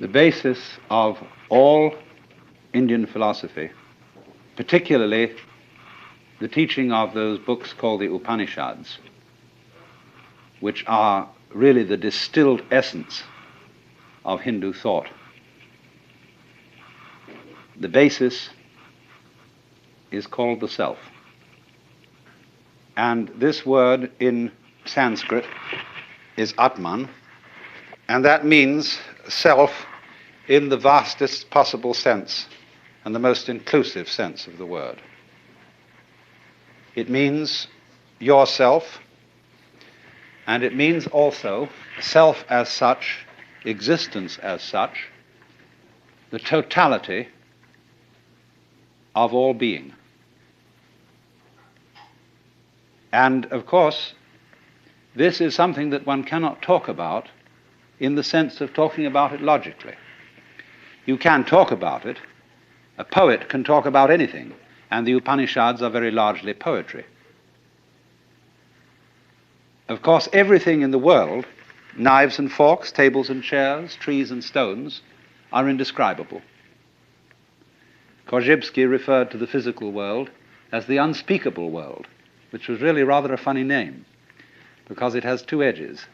The basis of all Indian philosophy, particularly the teaching of those books called the Upanishads, which are really the distilled essence of Hindu thought. The basis is called the self. And this word in Sanskrit is Atman, and that means self in the vastest possible sense and the most inclusive sense of the word. It means yourself, and it means also self as such, existence as such, the totality of all being. And of course, this is something that one cannot talk about in the sense of talking about it logically. You can talk about it. A poet can talk about anything, and the Upanishads are very largely poetry. Of course, everything in the world, knives and forks, tables and chairs, trees and stones, are indescribable. Korzybski referred to the physical world as the unspeakable world, which was really rather a funny name, because it has two edges.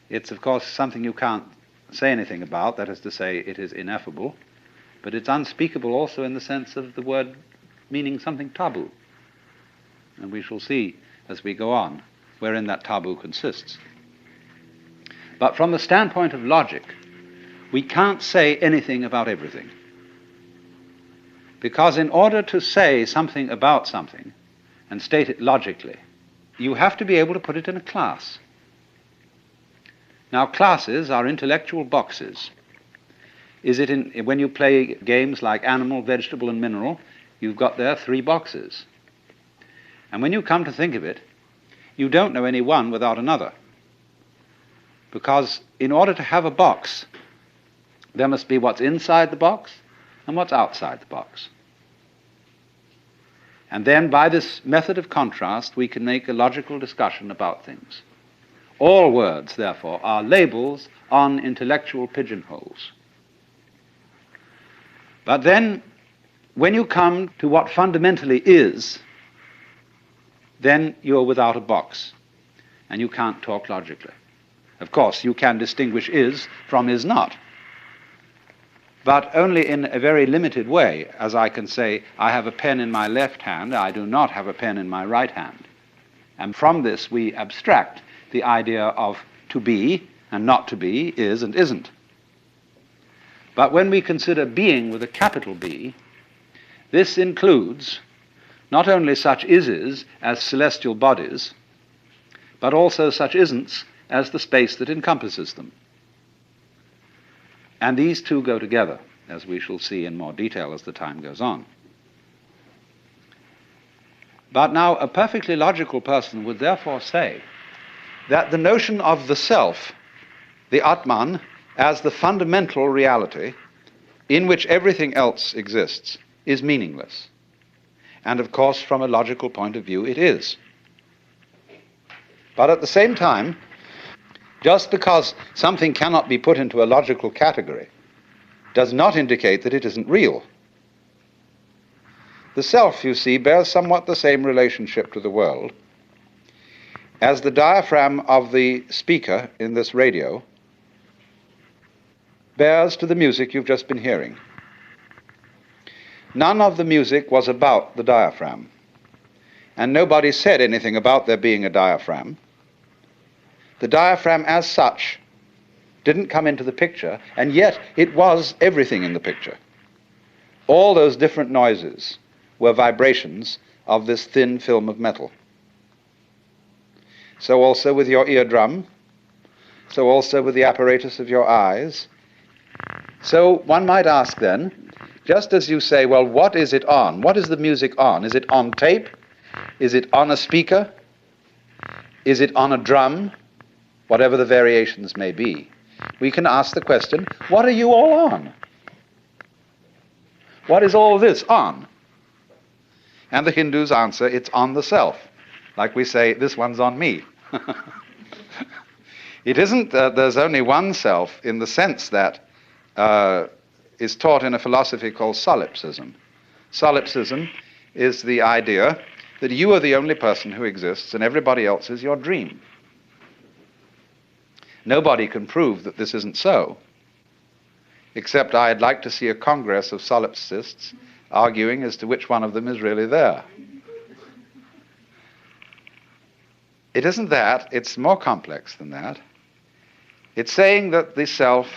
It's, of course, something you can't say anything about, that is to say, it is ineffable, but it's unspeakable also in the sense of the word meaning something taboo. And we shall see as we go on wherein that taboo consists. But from the standpoint of logic, we can't say anything about everything. Because in order to say something about something and state it logically, you have to be able to put it in a class. Now, classes are intellectual boxes. When you play games like animal, vegetable, and mineral, you've got there 3 boxes. And when you come to think of it, you don't know any one without another. Because in order to have a box, there must be what's inside the box and what's outside the box. And then by this method of contrast, we can make a logical discussion about things. All words, therefore, are labels on intellectual pigeonholes. But then, when you come to what fundamentally is, then you're without a box, and you can't talk logically. Of course, you can distinguish is from is not, but only in a very limited way, as I can say, I have a pen in my left hand, I do not have a pen in my right hand. And from this we abstract the idea of to be and not to be, is and isn't. But when we consider being with a capital B, this includes not only such ises as celestial bodies, but also such isn'ts as the space that encompasses them. And these two go together, as we shall see in more detail as the time goes on. But now a perfectly logical person would therefore say that the notion of the self, the Atman, as the fundamental reality in which everything else exists, is meaningless. And of course, from a logical point of view, it is. But at the same time, just because something cannot be put into a logical category does not indicate that it isn't real. The self, you see, bears somewhat the same relationship to the world as the diaphragm of the speaker in this radio bears to the music you've just been hearing. None of the music was about the diaphragm, and nobody said anything about there being a diaphragm. The diaphragm as such didn't come into the picture, and yet it was everything in the picture. All those different noises were vibrations of this thin film of metal. So also with your eardrum, so also with the apparatus of your eyes. So one might ask then, just as you say, well, what is it on? What is the music on? Is it on tape? Is it on a speaker? Is it on a drum? Whatever the variations may be. We can ask the question, what are you all on? What is all this on? And the Hindus answer, it's on the self. Like we say, this one's on me. It isn't that there's only one self in the sense that is taught in a philosophy called solipsism. Solipsism is the idea that you are the only person who exists and everybody else is your dream. Nobody can prove that this isn't so, except I'd like to see a congress of solipsists arguing as to which one of them is really there. It isn't that, it's more complex than that. It's saying that the self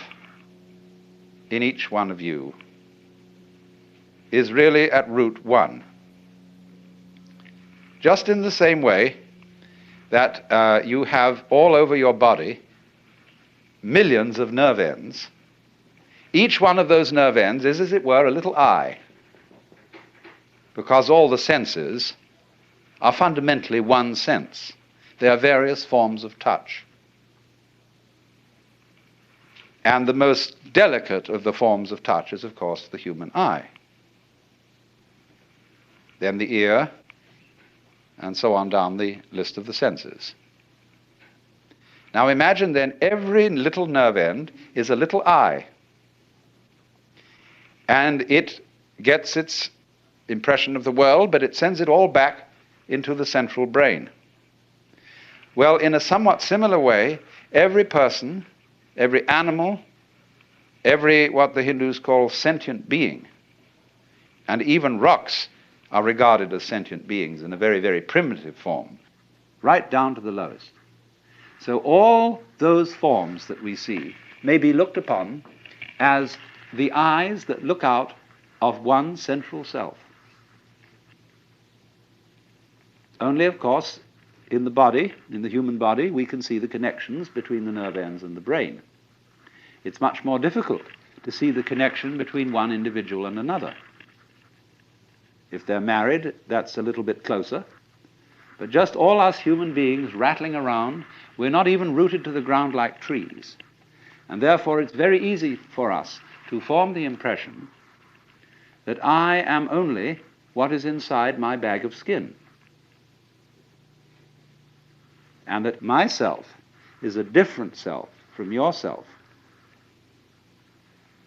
in each one of you is really at root one. Just in the same way that you have all over your body millions of nerve ends, each one of those nerve ends is, as it were, a little eye, because all the senses are fundamentally one sense. There are various forms of touch. And the most delicate of the forms of touch is, of course, the human eye. Then the ear, and so on down the list of the senses. Now imagine then every little nerve end is a little eye. And it gets its impression of the world, but it sends it all back into the central brain. Well, in a somewhat similar way, every person, every animal, every what the Hindus call sentient being, and even rocks are regarded as sentient beings in a very, very primitive form, right down to the lowest. So all those forms that we see may be looked upon as the eyes that look out of one central self. Only, of course, in the body, in the human body, we can see the connections between the nerve ends and the brain. It's much more difficult to see the connection between one individual and another. If they're married, that's a little bit closer. But just all us human beings rattling around, we're not even rooted to the ground like trees. And therefore it's very easy for us to form the impression that I am only what is inside my bag of skin. And that myself is a different self from yourself.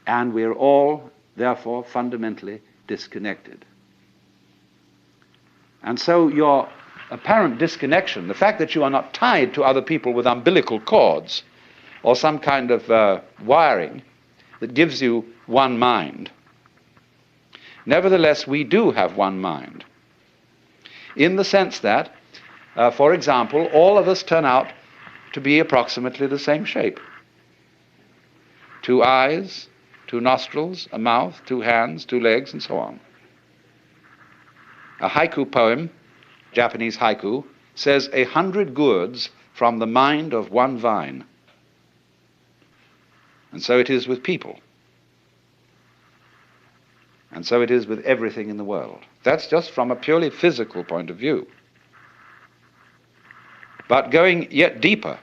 And we're all, therefore, fundamentally disconnected. And so your apparent disconnection, the fact that you are not tied to other people with umbilical cords or some kind of wiring that gives you one mind, nevertheless, we do have one mind. In the sense that, for example, all of us turn out to be approximately the same shape. 2 eyes, 2 nostrils, a mouth, 2 hands, 2 legs, and so on. A haiku poem, Japanese haiku, says 100 gourds from the mind of one vine. And so it is with people. And so it is with everything in the world. That's just from a purely physical point of view. But going yet deeper,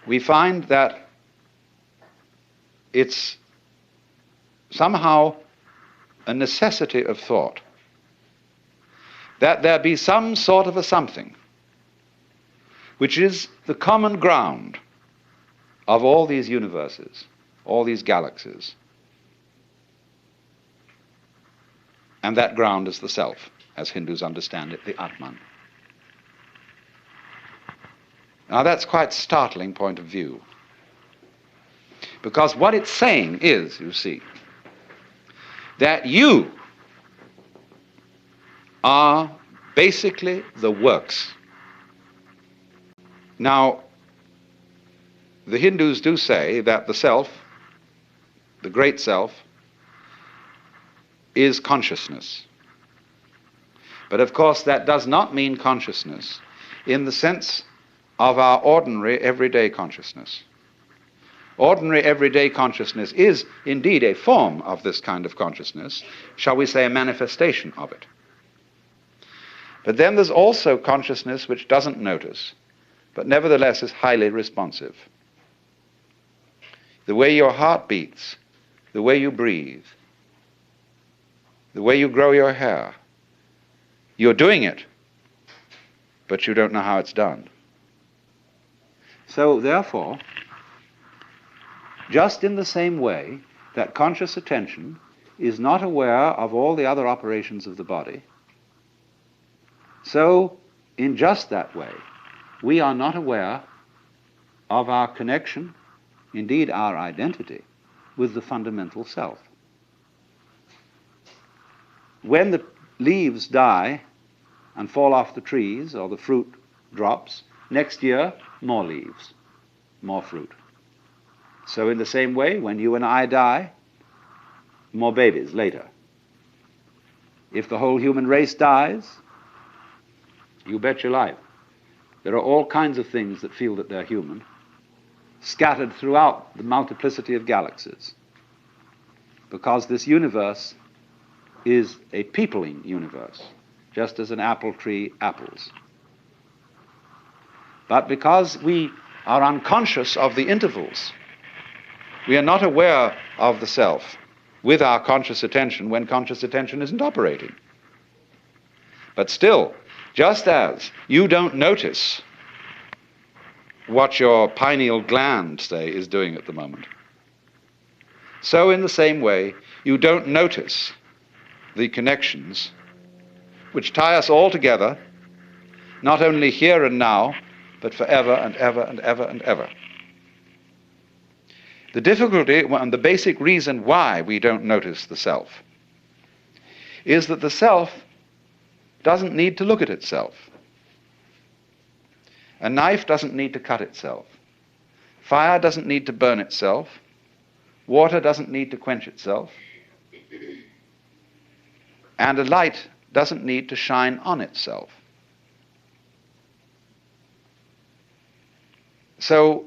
we find that it's somehow a necessity of thought that there be some sort of a something which is the common ground of all these universes, all these galaxies. And that ground is the self, as Hindus understand it, the Atman. Now that's quite a startling point of view. Because what it's saying is, you see, that you are basically the works. Now, the Hindus do say that the self, the great self, is consciousness. But of course that does not mean consciousness in the sense of our ordinary everyday consciousness. Ordinary everyday consciousness is indeed a form of this kind of consciousness, shall we say a manifestation of it. But then there's also consciousness which doesn't notice, but nevertheless is highly responsive. The way your heart beats, the way you breathe, the way you grow your hair, you're doing it, but you don't know how it's done. So therefore, just in the same way that conscious attention is not aware of all the other operations of the body, so in just that way, we are not aware of our connection, indeed our identity, with the fundamental self. When the leaves die and fall off the trees, or the fruit drops, next year, more leaves, more fruit. So in the same way, when you and I die, more babies later. If the whole human race dies, you bet your life, there are all kinds of things that feel that they're human, scattered throughout the multiplicity of galaxies, because this universe is a peopling universe, just as an apple tree apples. But because we are unconscious of the intervals, we are not aware of the self with our conscious attention when conscious attention isn't operating. But still, just as you don't notice what your pineal gland, say, is doing at the moment, so in the same way, you don't notice the connections which tie us all together, not only here and now, but forever and ever and ever and ever. The difficulty and the basic reason why we don't notice the self is that the self doesn't need to look at itself. A knife doesn't need to cut itself. Fire doesn't need to burn itself. Water doesn't need to quench itself. And a light doesn't need to shine on itself. So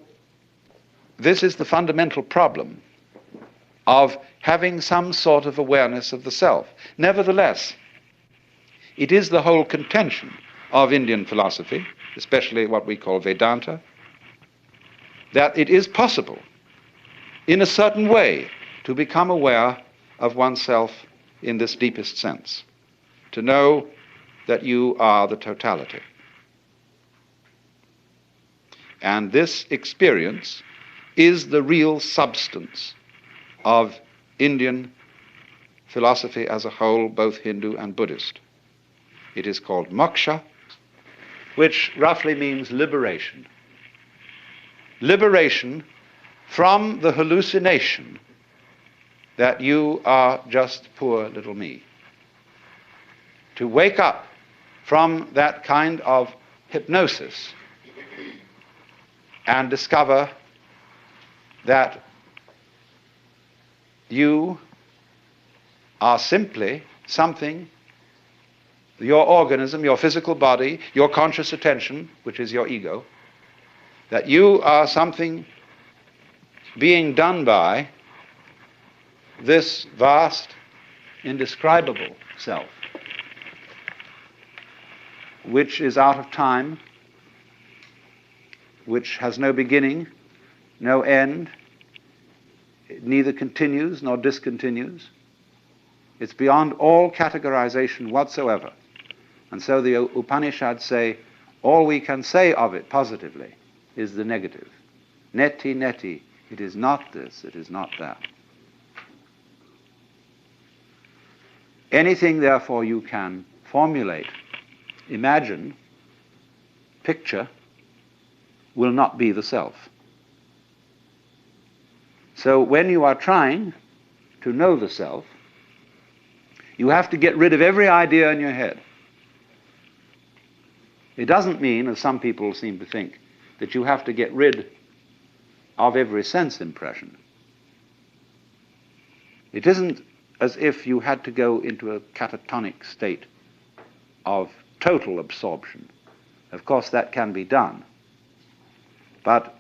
this is the fundamental problem of having some sort of awareness of the self. Nevertheless, it is the whole contention of Indian philosophy, especially what we call Vedanta, that it is possible, in a certain way, to become aware of oneself in this deepest sense, to know that you are the totality. And this experience is the real substance of Indian philosophy as a whole, both Hindu and Buddhist. It is called moksha, which roughly means liberation. Liberation from the hallucination that you are just poor little me. To wake up from that kind of hypnosis and discover that you are simply something, your organism, your physical body, your conscious attention, which is your ego, that you are something being done by this vast, indescribable self, which is out of time, which has no beginning, no end, it neither continues nor discontinues. It's beyond all categorization whatsoever. And so the Upanishads say, all we can say of it positively is the negative. Neti, neti, it is not this, it is not that. Anything, therefore, you can formulate, imagine, picture, will not be the self. So when you are trying to know the self, you have to get rid of every idea in your head. It doesn't mean, as some people seem to think, that you have to get rid of every sense impression. It isn't as if you had to go into a catatonic state of total absorption. Of course, that can be done. But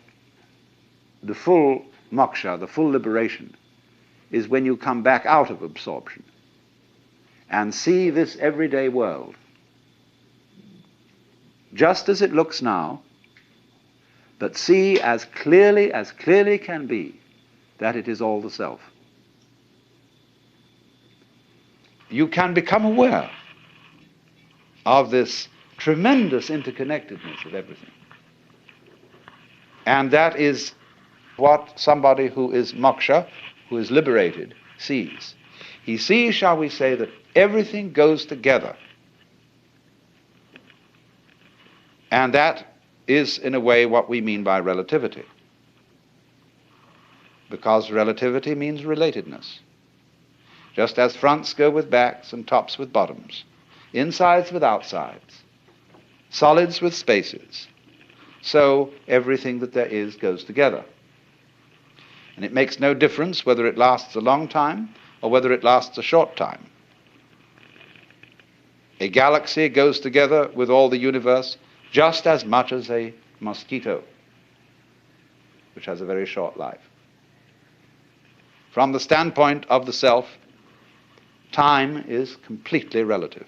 the full moksha, the full liberation, is when you come back out of absorption and see this everyday world just as it looks now, but see as clearly can be that it is all the self. You can become aware of this tremendous interconnectedness of everything. And that is what somebody who is moksha, who is liberated, sees. He sees, shall we say, that everything goes together. And that is, in a way, what we mean by relativity. Because relativity means relatedness. Just as fronts go with backs and tops with bottoms, insides with outsides, solids with spaces, so everything that there is goes together. And it makes no difference whether it lasts a long time or whether it lasts a short time. A galaxy goes together with all the universe just as much as a mosquito, which has a very short life. From the standpoint of the self, time is completely relative.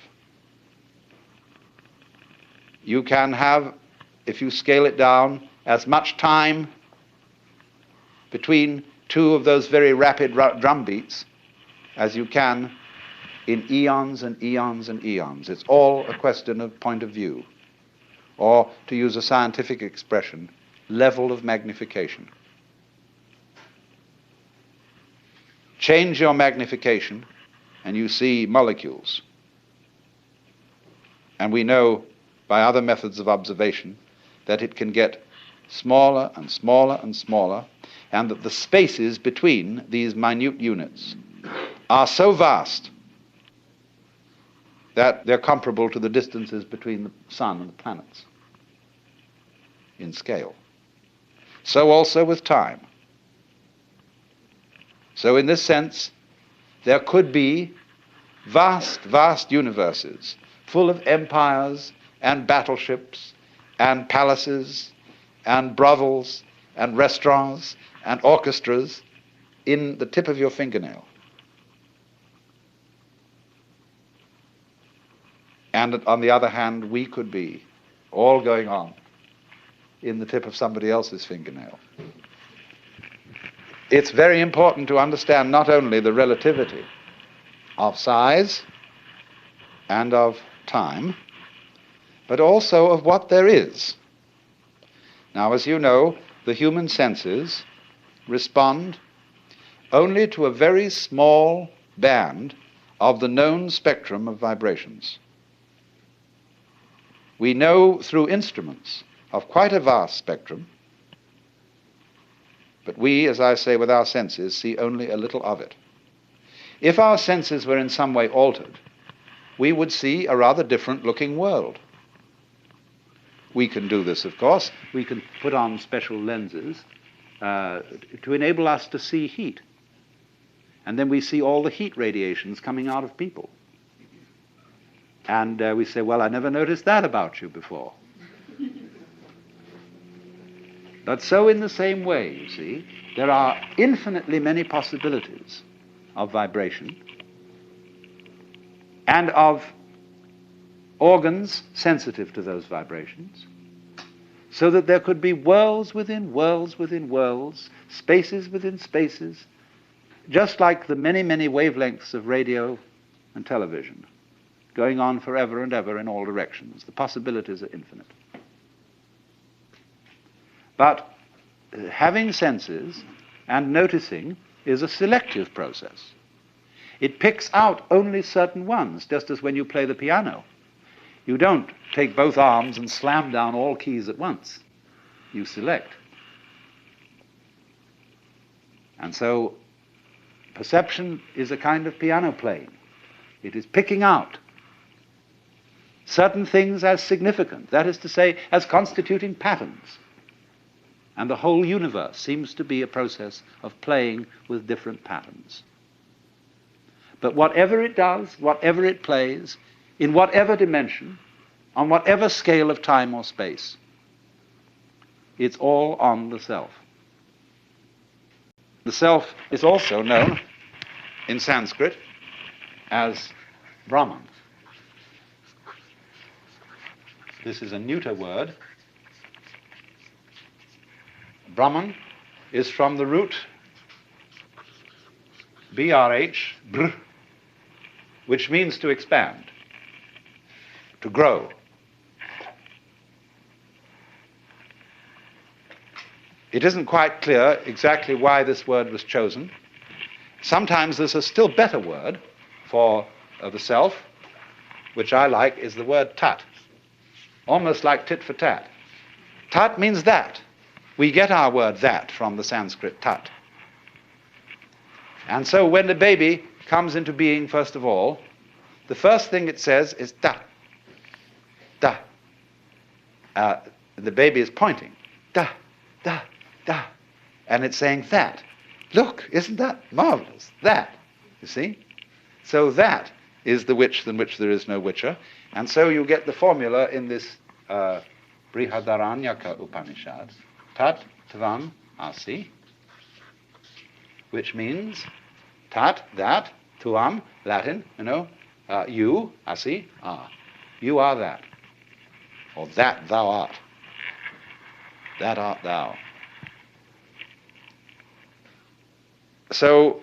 You can have, if you scale it down, as much time between two of those very rapid drum beats as you can in eons and eons and eons. It's all a question of point of view, or, to use a scientific expression, level of magnification. Change your magnification and you see molecules. And we know by other methods of observation that it can get smaller and smaller and smaller, and that the spaces between these minute units are so vast that they're comparable to the distances between the sun and the planets in scale. So also with time. So in this sense, there could be vast, vast universes full of empires and battleships and palaces and brothels and restaurants and orchestras in the tip of your fingernail. And on the other hand, we could be all going on in the tip of somebody else's fingernail. It's very important to understand not only the relativity of size and of time, but also of what there is. Now, as you know, the human senses respond only to a very small band of the known spectrum of vibrations. We know through instruments of quite a vast spectrum, but we, as I say, with our senses, see only a little of it. If our senses were in some way altered, we would see a rather different looking world. We can do this, of course. We can put on special lenses to enable us to see heat. And then we see all the heat radiations coming out of people. And we say, well, I never noticed that about you before. But so in the same way, you see, there are infinitely many possibilities of vibration and of organs sensitive to those vibrations, so that there could be worlds within worlds within worlds, spaces within spaces, just like the many, many wavelengths of radio and television, going on forever and ever in all directions. The possibilities are infinite. But having senses and noticing is a selective process. It picks out only certain ones, just as when you play the piano. You don't take both arms and slam down all keys at once. You select. And so perception is a kind of piano playing. It is picking out certain things as significant, that is to say, as constituting patterns. And the whole universe seems to be a process of playing with different patterns. But whatever it does, whatever it plays, in whatever dimension, on whatever scale of time or space, it's all on the self. The self is also known in Sanskrit as Brahman. This is a neuter word. Brahman is from the root BRH, br, which means to expand, to grow. It isn't quite clear exactly why this word was chosen. Sometimes there's a still better word for the self, which I like, is the word tat, almost like tit for tat. Tat means that. We get our word that from the Sanskrit tat. And so when the baby comes into being, first of all, the first thing it says is da, da. The baby is pointing, da, da, da, and it's saying that. Look, isn't that marvelous? That, you see? So that is the which than which there is no whicher. And so you get the formula in this Brihadaranyaka Upanishad, tat tvam asi, which means tat, that, tvam, Latin, you, asi, are. You are that. Or that thou art. That art thou. So,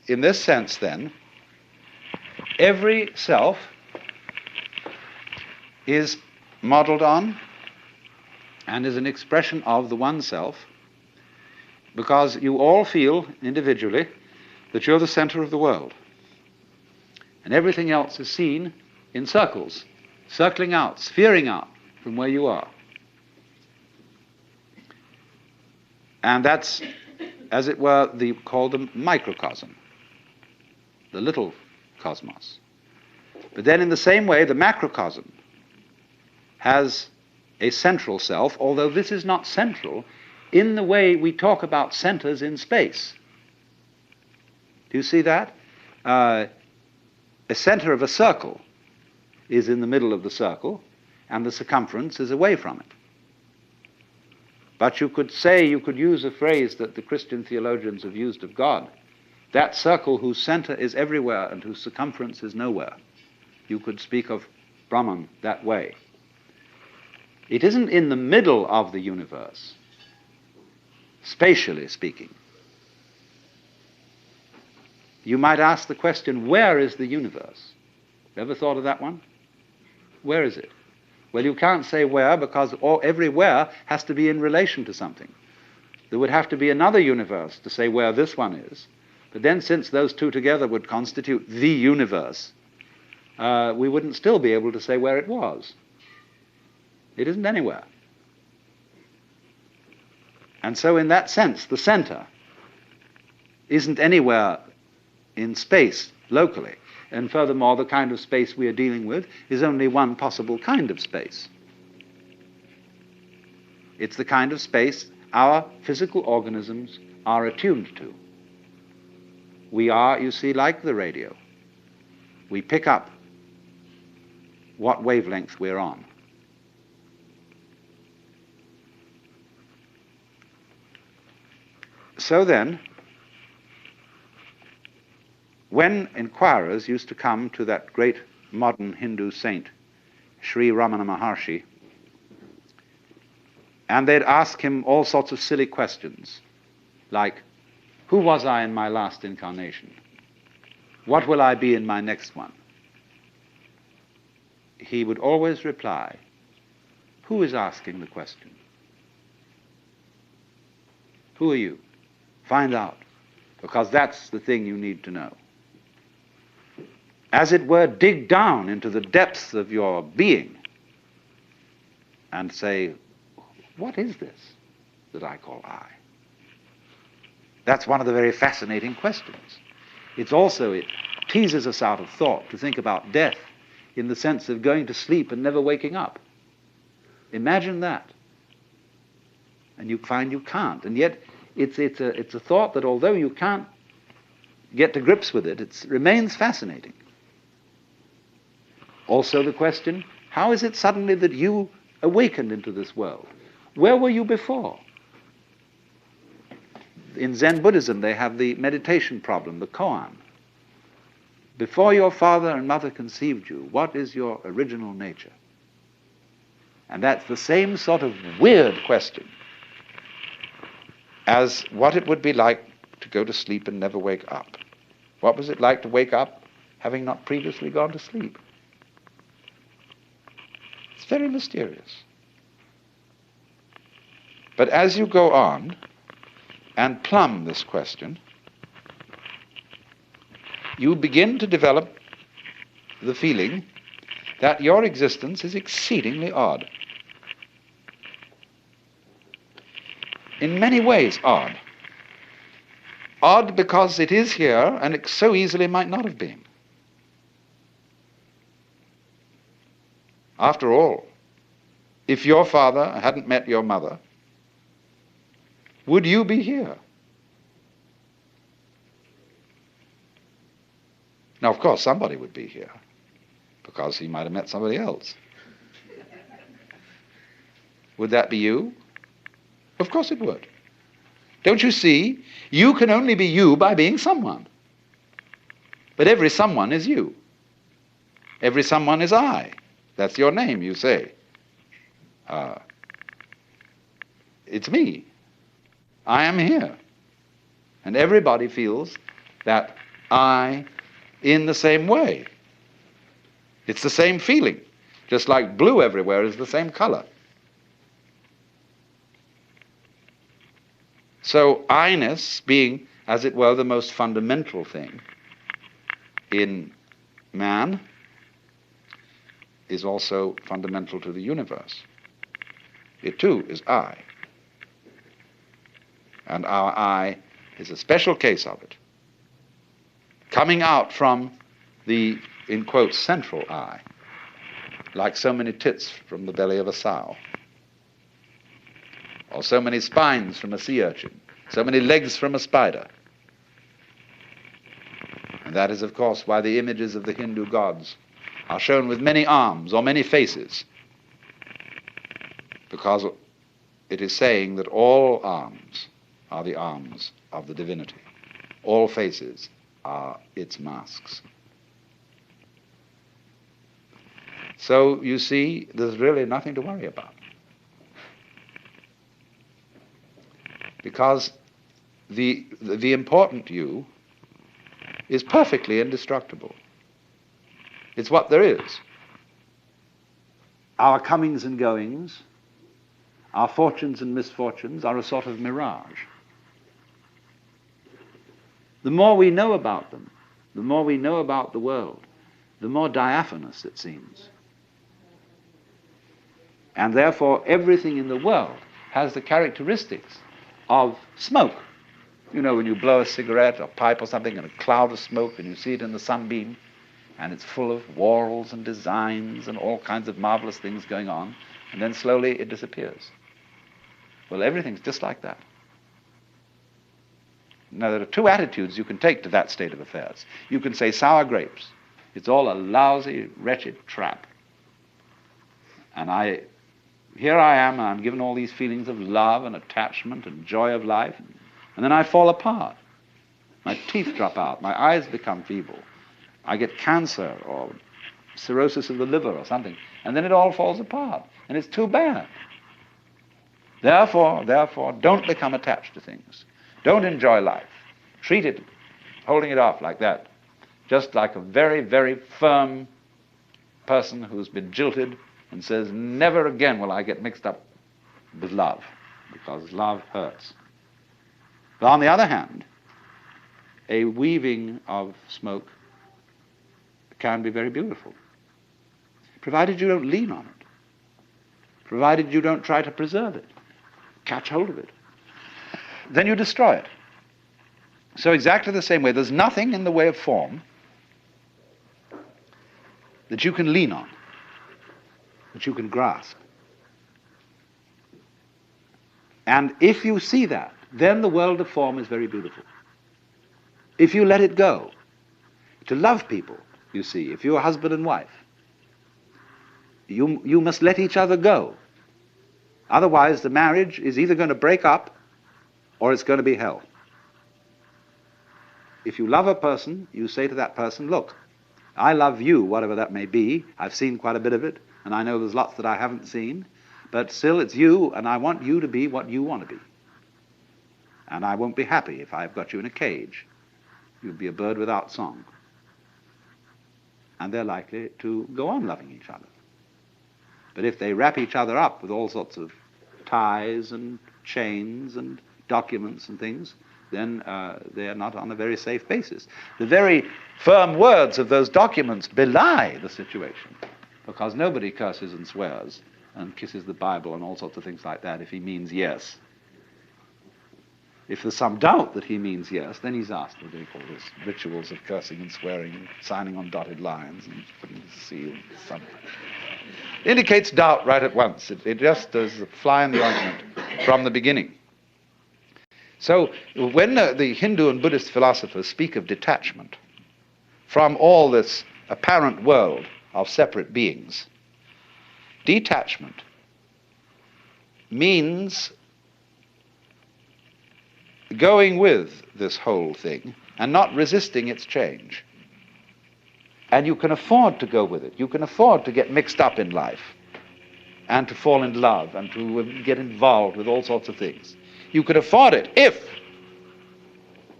in this sense then, every self is modeled on and is an expression of the one self, because you all feel individually that you're the center of the world. And everything else is seen in circles, circling out, sphering out from where you are. And that's, as it were, called the microcosm, the little cosmos. But then in the same way, the macrocosm has a central self, although this is not central in the way we talk about centers in space. Do you see that? A center of a circle is in the middle of the circle, and the circumference is away from it. But you could use a phrase that the Christian theologians have used of God, that circle whose center is everywhere and whose circumference is nowhere. You could speak of Brahman that way. It isn't in the middle of the universe, spatially speaking. You might ask the question, where is the universe? Ever thought of that one? Where is it? Well, you can't say where, because everywhere has to be in relation to something. There would have to be another universe to say where this one is. But then, since those two together would constitute the universe, we wouldn't still be able to say where it was. It isn't anywhere. And so in that sense, the center isn't anywhere in space locally. And furthermore, the kind of space we are dealing with is only one possible kind of space. It's the kind of space our physical organisms are attuned to. We are, you see, like the radio. We pick up what wavelength we're on. So then, when inquirers used to come to that great modern Hindu saint, Sri Ramana Maharshi, and they'd ask him all sorts of silly questions, like, who was I in my last incarnation? What will I be in my next one? He would always reply, who is asking the question? Who are you? Find out, because that's the thing you need to know. As it were, dig down into the depths of your being and say, what is this that I call I? That's one of the very fascinating questions. It teases us out of thought to think about death in the sense of going to sleep and never waking up. Imagine that. And you find you can't. And yet it's a thought that although you can't get to grips with it, it remains fascinating. Also the question, how is it suddenly that you awakened into this world? Where were you before? In Zen Buddhism, they have the meditation problem, the koan. Before your father and mother conceived you, what is your original nature? And that's the same sort of weird question as what it would be like to go to sleep and never wake up. What was it like to wake up having not previously gone to sleep? It's very mysterious. But as you go on, and plumb this question, you begin to develop the feeling that your existence is exceedingly odd. In many ways odd. Odd because it is here and it so easily might not have been. After all, if your father hadn't met your mother, would you be here? Now, of course, somebody would be here, because he might have met somebody else. Would that be you? Of course it would. Don't you see? You can only be you by being someone. But every someone is you. Every someone is I. That's your name, you say. It's me. I am here. And everybody feels that I in the same way. It's the same feeling, just like blue everywhere is the same color. So I-ness being, as it were, the most fundamental thing in man is also fundamental to the universe. It too is I. And our I is a special case of it, coming out from the, in quotes, central I, like so many tits from the belly of a sow, or so many spines from a sea urchin, so many legs from a spider. And that is, of course, why the images of the Hindu gods are shown with many arms or many faces, because it is saying that all arms are the arms of the divinity. All faces are its masks. So, you see, there's really nothing to worry about. Because the important you is perfectly indestructible. It's what there is. Our comings and goings, our fortunes and misfortunes are a sort of mirage. The more we know about them, the more we know about the world, the more diaphanous it seems. And therefore, everything in the world has the characteristics of smoke. You know, when you blow a cigarette or pipe or something and a cloud of smoke and you see it in the sunbeam, and it's full of whorls and designs and all kinds of marvelous things going on, and then slowly it disappears. Well, everything's just like that. Now, there are two attitudes you can take to that state of affairs. You can say sour grapes. It's all a lousy, wretched trap. And here I am, and I'm given all these feelings of love and attachment and joy of life, and then I fall apart. My teeth drop out, my eyes become feeble, I get cancer or cirrhosis of the liver or something, and then it all falls apart, and it's too bad. Therefore, don't become attached to things. Don't enjoy life. Treat it, holding it off like that, just like a very, very firm person who's been jilted and says, never again will I get mixed up with love, because love hurts. But on the other hand, a weaving of smoke can be very beautiful, provided you don't lean on it, provided you don't try to preserve it, catch hold of it. Then you destroy it. So exactly the same way, there's nothing in the way of form that you can lean on, that you can grasp. And if you see that, then the world of form is very beautiful. If you let it go, to love people, you see, if you're husband and wife, you must let each other go. Otherwise, the marriage is either going to break up or it's going to be hell. If you love a person, you say to that person, look, I love you, whatever that may be. I've seen quite a bit of it, and I know there's lots that I haven't seen, but still it's you, and I want you to be what you want to be. And I won't be happy if I've got you in a cage. You'll be a bird without song. And they're likely to go on loving each other. But if they wrap each other up with all sorts of ties and chains and documents and things, then they are not on a very safe basis. The very firm words of those documents belie the situation, because nobody curses and swears and kisses the Bible and all sorts of things like that if he means yes. If there's some doubt that he means yes, then he's asked, what do you call this, rituals of cursing and swearing and signing on dotted lines and putting the seal, something. It indicates doubt right at once. It just does a fly in the ointment from the beginning. So when the Hindu and Buddhist philosophers speak of detachment from all this apparent world of separate beings, detachment means going with this whole thing and not resisting its change. And you can afford to go with it. You can afford to get mixed up in life and to fall in love and to get involved with all sorts of things. You can afford it if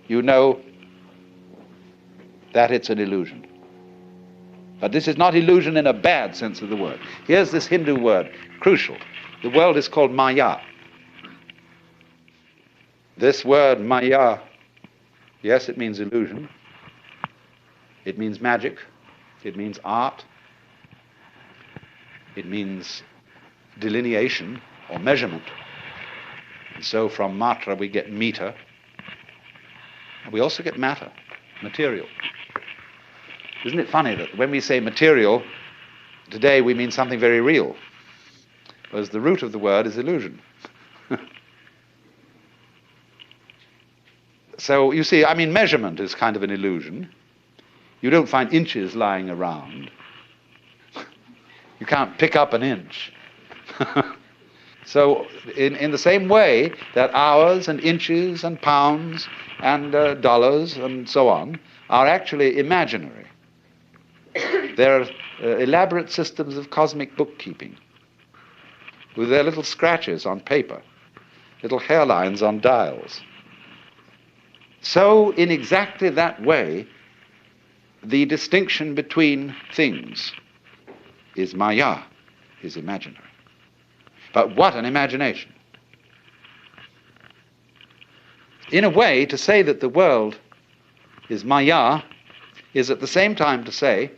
you know that it's an illusion. But this is not illusion in a bad sense of the word. Here's this Hindu word, crucial. The world is called Maya. This word Maya, yes, it means illusion. It means magic. It means art. It means delineation or measurement. And so from matra we get meter. We also get matter, material. Isn't it funny that when we say material, today we mean something very real, whereas the root of the word is illusion. So you see, I mean, measurement is kind of an illusion. You don't find inches lying around. You can't pick up an inch. So in the same way that hours and inches and pounds and dollars and so on are actually imaginary. They're elaborate systems of cosmic bookkeeping with their little scratches on paper, little hairlines on dials. So in exactly that way, the distinction between things is Maya, is imaginary. But what an imagination! In a way, to say that the world is Maya is at the same time to say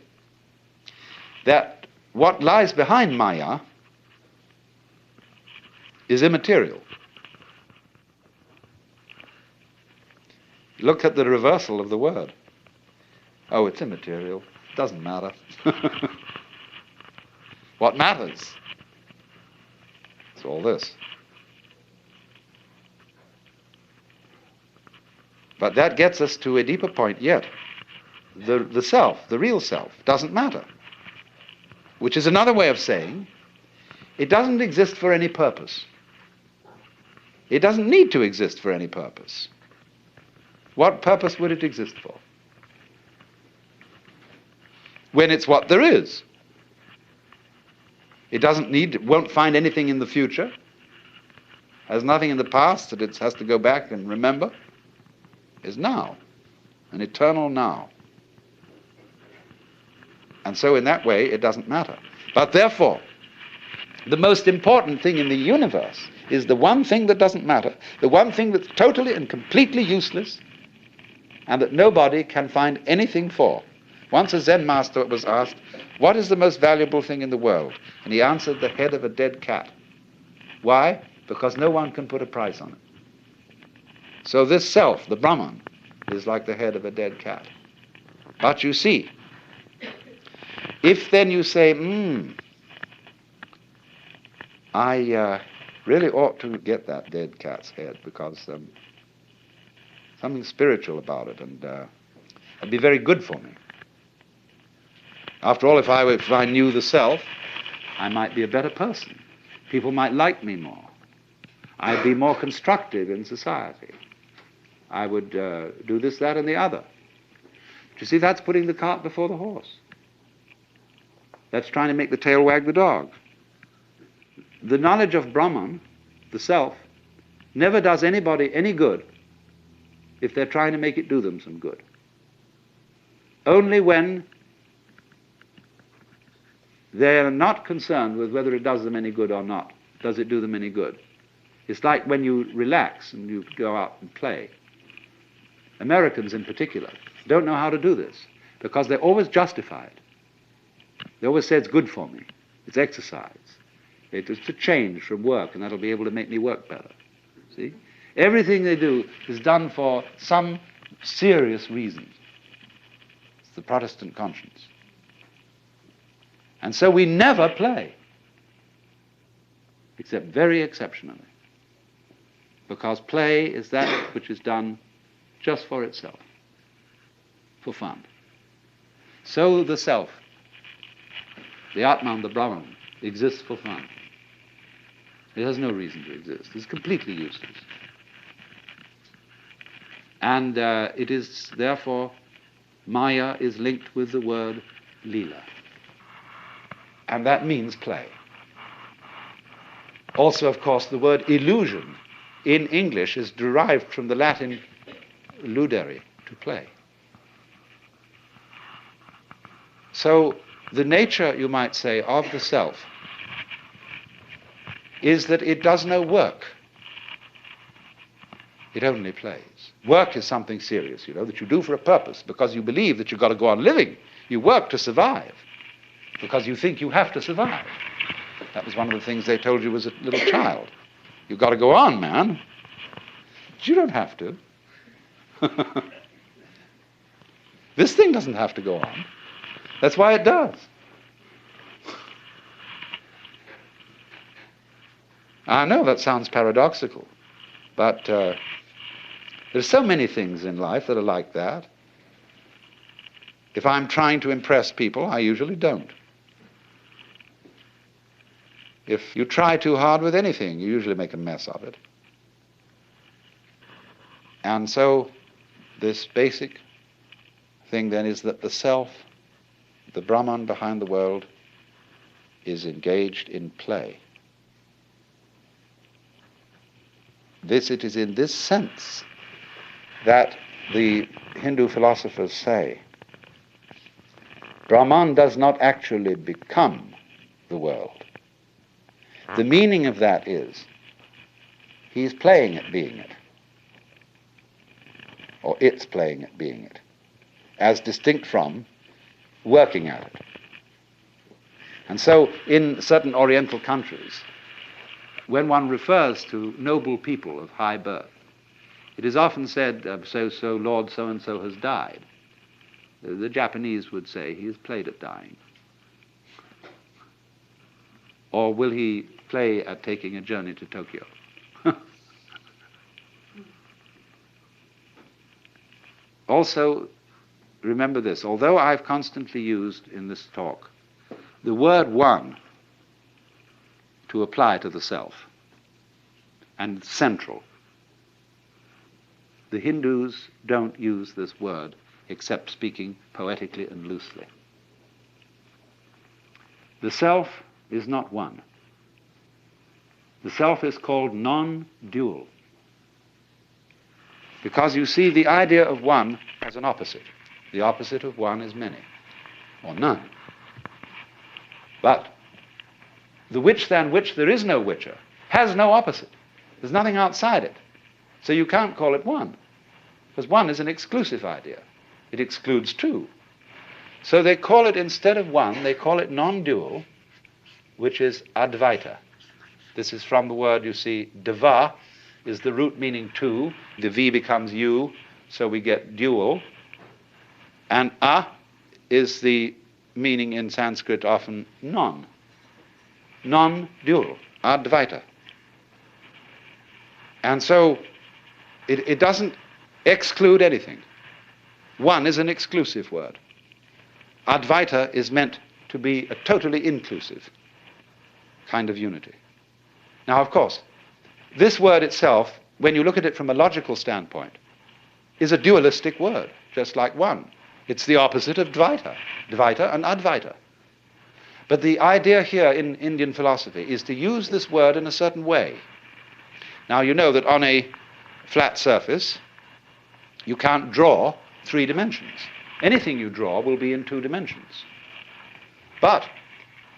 that what lies behind Maya is immaterial. Look at the reversal of the word. Oh, it's immaterial. Doesn't matter. What matters? It's all this. But that gets us to a deeper point yet. The self, the real self, doesn't matter. Which is another way of saying it doesn't exist for any purpose. It doesn't need to exist for any purpose. What purpose would it exist for? When it's what there is. It won't find anything in the future, has nothing in the past that it has to go back and remember. Is now, an eternal now. And so in that way, it doesn't matter. But therefore, the most important thing in the universe is the one thing that doesn't matter, the one thing that's totally and completely useless, and that nobody can find anything for. Once a Zen master was asked, what is the most valuable thing in the world? And he answered, the head of a dead cat. Why? Because no one can put a price on it. So this self, the Brahman, is like the head of a dead cat. But you see, if then you say, I really ought to get that dead cat's head because something spiritual about it, and it'd be very good for me. After all, if I knew the self, I might be a better person. People might like me more. I'd be more constructive in society. I would do this, that, and the other. Do you see, that's putting the cart before the horse. That's trying to make the tail wag the dog. The knowledge of Brahman, the self, never does anybody any good if they're trying to make it do them some good. Only when they're not concerned with whether it does them any good or not, does it do them any good. It's like when you relax and you go out and play. Americans in particular don't know how to do this because they always justify it. They always say it's good for me, it's exercise, it's a change from work, and that'll be able to make me work better. See? Everything they do is done for some serious reason. It's the Protestant conscience. And so we never play, except very exceptionally, because play is that which is done just for itself, for fun. So the self, the Atman, the Brahman, exists for fun. It has no reason to exist. It's completely useless. And it is, therefore, Maya is linked with the word lila. And that means play. Also, of course, the word illusion in English is derived from the Latin ludere, to play. So the nature, you might say, of the self is that it does no work. It only plays. Work is something serious, you know, that you do for a purpose because you believe that you've got to go on living. You work to survive because you think you have to survive. That was one of the things they told you as a little child. You've got to go on, man. But you don't have to. This thing doesn't have to go on. That's why it does. I know that sounds paradoxical, but there's so many things in life that are like that. If I'm trying to impress people, I usually don't. If you try too hard with anything, you usually make a mess of it. And so this basic thing then is that the self, the Brahman behind the world, is engaged in play. It is in this sense that the Hindu philosophers say Brahman does not actually become the world. The meaning of that is he's playing at being it, or it's playing at being it, as distinct from working at it. And so in certain Oriental countries, when one refers to noble people of high birth, it is often said, so Lord so-and-so has died. The Japanese would say he has played at dying. Or will he play at taking a journey to Tokyo? Also, remember this, although I've constantly used in this talk the word one to apply to the self, and central, the Hindus don't use this word except speaking poetically and loosely. The self is not one. The self is called non-dual. Because you see, the idea of one has an opposite. The opposite of one is many, or none. But the which than which there is no whicher has no opposite. There's nothing outside it. So you can't call it one, because one is an exclusive idea. It excludes two. So they call it, instead of one, they call it non-dual, which is Advaita. This is from the word, you see, Deva is the root meaning two. The V becomes U, so we get dual. And A is the meaning in Sanskrit often non. Non-dual, Advaita. And so it doesn't exclude anything. One is an exclusive word. Advaita is meant to be a totally inclusive kind of unity. Now, of course, this word itself, when you look at it from a logical standpoint, is a dualistic word, just like one. It's the opposite of Dvaita, Dvaita and Advaita. But the idea here in Indian philosophy is to use this word in a certain way. Now, you know that on a flat surface, you can't draw 3 dimensions. Anything you draw will be in 2 dimensions. But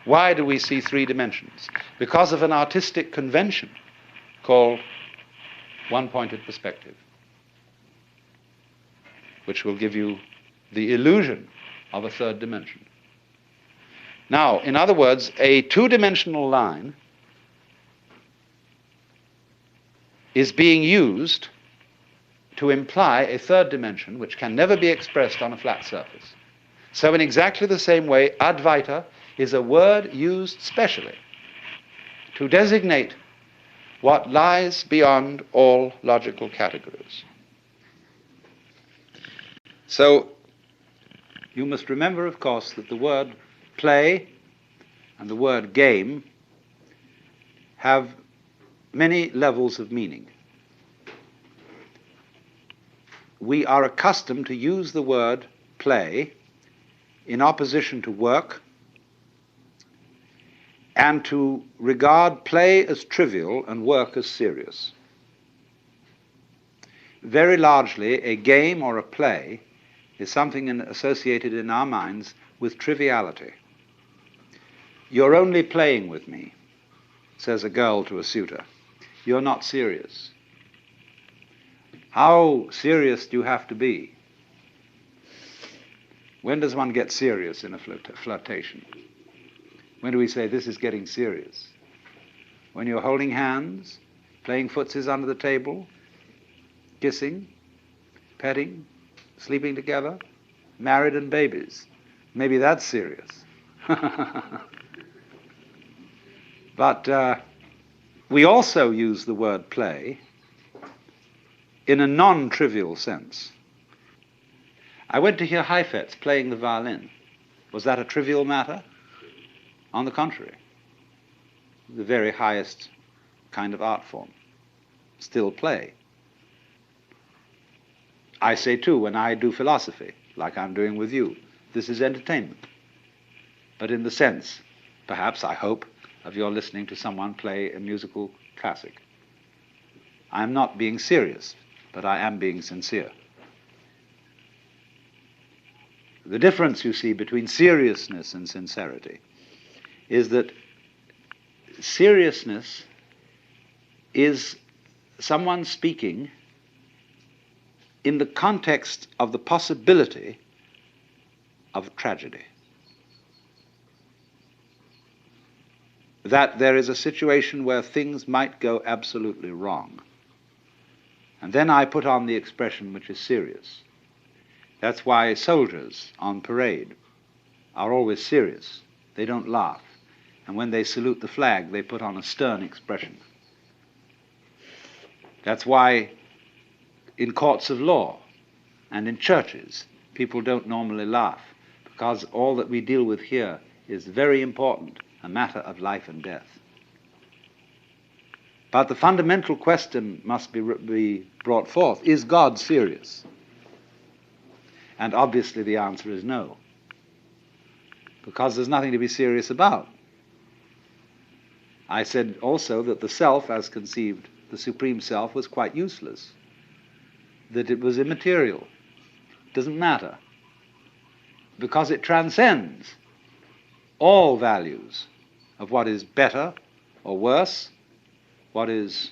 why do we see 3 dimensions? Because of an artistic convention called one-pointed perspective, which will give you the illusion of a third dimension. Now, in other words, a two-dimensional line is being used to imply a third dimension which can never be expressed on a flat surface. So in exactly the same way, Advaita is a word used specially to designate what lies beyond all logical categories. So you must remember, of course, that the word play and the word game have many levels of meaning. We are accustomed to use the word play in opposition to work and to regard play as trivial and work as serious. Very largely, a game or a play is something associated in our minds with triviality. "You're only playing with me," says a girl to a suitor. "You're not serious." How serious do you have to be? When does one get serious in a flirtation? When do we say this is getting serious? When you're holding hands, playing footsies under the table, kissing, petting, sleeping together, married and babies. Maybe that's serious. But we also use the word play in a non-trivial sense. I went to hear Heifetz playing the violin. Was that a trivial matter? On the contrary, the very highest kind of art form. Still play. I say too, when I do philosophy, like I'm doing with you, this is entertainment. But in the sense, perhaps, I hope, of your listening to someone play a musical classic. I'm not being serious, but I am being sincere. The difference, you see, between seriousness and sincerity is that seriousness is someone speaking in the context of the possibility of tragedy. That there is a situation where things might go absolutely wrong. And then I put on the expression which is serious. That's why soldiers on parade are always serious. They don't laugh. And when they salute the flag, they put on a stern expression. That's why in courts of law and in churches, people don't normally laugh, because all that we deal with here is very important, a matter of life and death. But the fundamental question must be brought forth: is God serious? And obviously the answer is no, because there's nothing to be serious about. I said also that the self, as conceived, the supreme self, was quite useless, that it was immaterial, it doesn't matter, because it transcends all values of what is better or worse, what is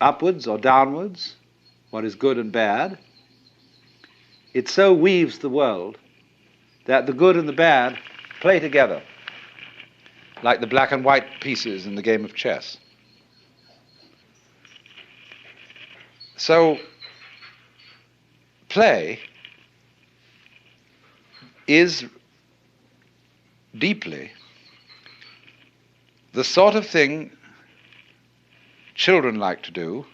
upwards or downwards, what is good and bad. It so weaves the world that the good and the bad play together, like the black and white pieces in the game of chess. So, play is deeply the sort of thing children like to do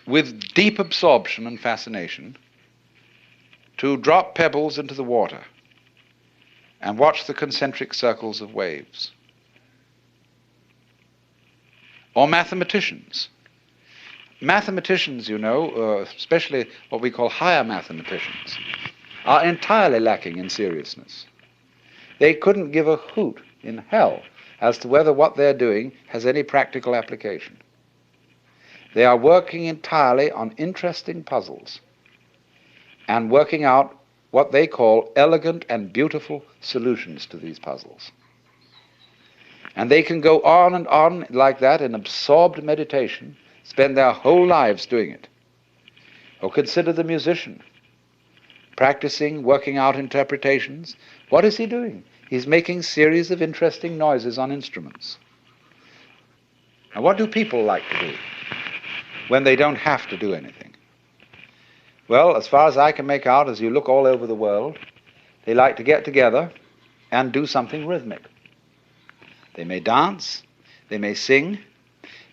with deep absorption and fascination, to drop pebbles into the water and watch the concentric circles of waves. Or mathematicians. Mathematicians, you know, especially what we call higher mathematicians, are entirely lacking in seriousness. They couldn't give a hoot in hell as to whether what they're doing has any practical application. They are working entirely on interesting puzzles and working out what they call elegant and beautiful solutions to these puzzles. And they can go on like that in absorbed meditation, spend their whole lives doing it. Or consider the musician, practicing, working out interpretations. What is he doing? He's making series of interesting noises on instruments. Now, what do people like to do when they don't have to do anything? Well, as far as I can make out, as you look all over the world, they like to get together and do something rhythmic. They may dance, they may sing,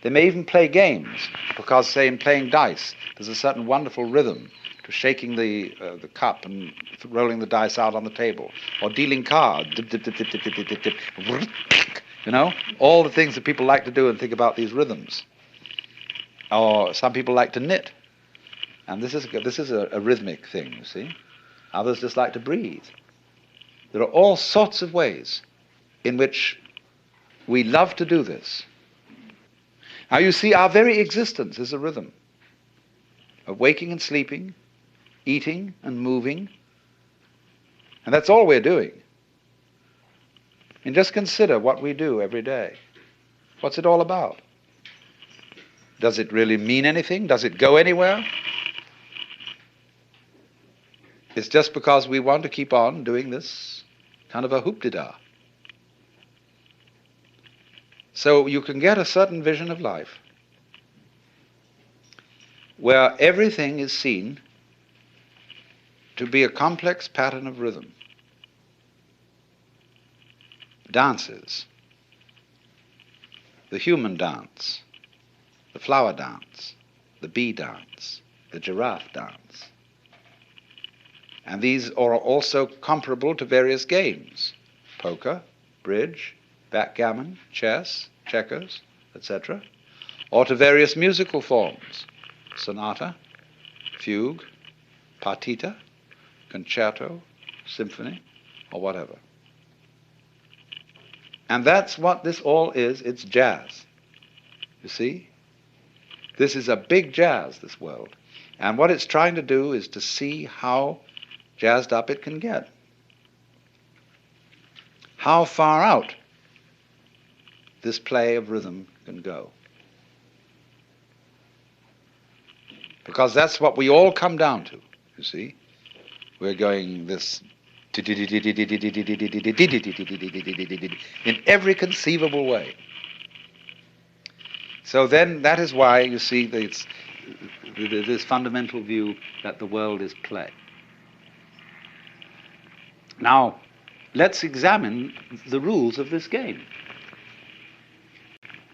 they may even play games, because, say, in playing dice, there's a certain wonderful rhythm to shaking the cup and rolling the dice out on the table, or dealing cards, dip, dip, dip, dip, dip, dip, dip, dip, you know, all the things that people like to do and think about these rhythms. Or some people like to knit, and this is a rhythmic thing, you see. Others just like to breathe. There are all sorts of ways in which we love to do this. Now you see, our very existence is a rhythm of waking and sleeping, eating and moving, and that's all we're doing. And just consider what we do every day. What's it all about? Does it really mean anything? Does it go anywhere? It's just because we want to keep on doing this kind of a hoop-de-da. So you can get a certain vision of life where everything is seen to be a complex pattern of rhythm. Dances, the human dance, the flower dance, the bee dance, the giraffe dance. And these are also comparable to various games: poker, bridge, backgammon, chess, checkers, etc., or to various musical forms: sonata, fugue, partita, concerto, symphony, or whatever. And that's what this all is. It's jazz. You see? This is a big jazz, this world. And what it's trying to do is to see how jazzed up it can get. How far out this play of rhythm can go. Because that's what we all come down to, you see. We're going this in every conceivable way. So then that is why you see this fundamental view that the world is play. Now, let's examine the rules of this game.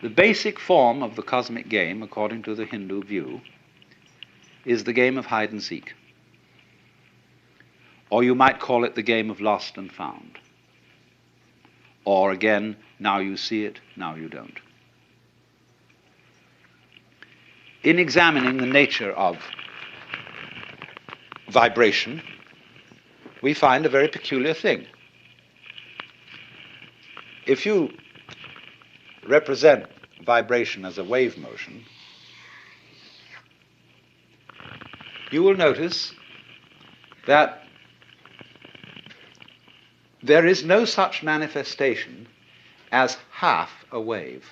The basic form of the cosmic game, according to the Hindu view, is the game of hide and seek. Or you might call it the game of lost and found. Or again, now you see it, now you don't. In examining the nature of vibration, we find a very peculiar thing. If you represent vibration as a wave motion, you will notice that there is no such manifestation as half a wave.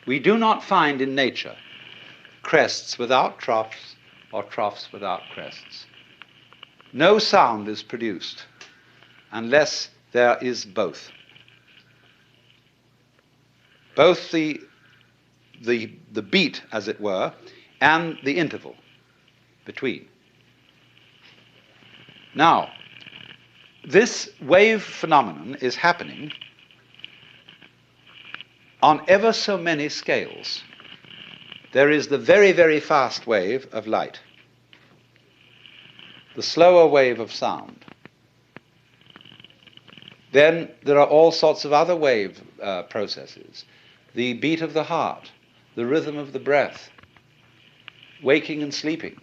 We do not find in nature crests without troughs or troughs without crests. No sound is produced unless there is both. Both the beat, as it were, and the interval between. Now, this wave phenomenon is happening on ever so many scales. There is the very, very fast wave of light, the slower wave of sound. Then there are all sorts of other wave processes. The beat of the heart, the rhythm of the breath, waking and sleeping,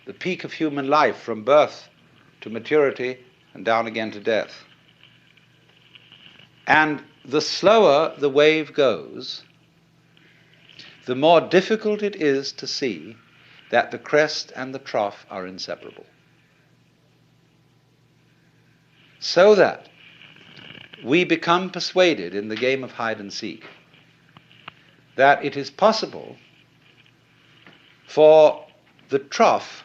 the peak of human life from birth to maturity and down again to death. And the slower the wave goes, the more difficult it is to see that the crest and the trough are inseparable. so that we become persuaded in the game of hide and seek that it is possible for the trough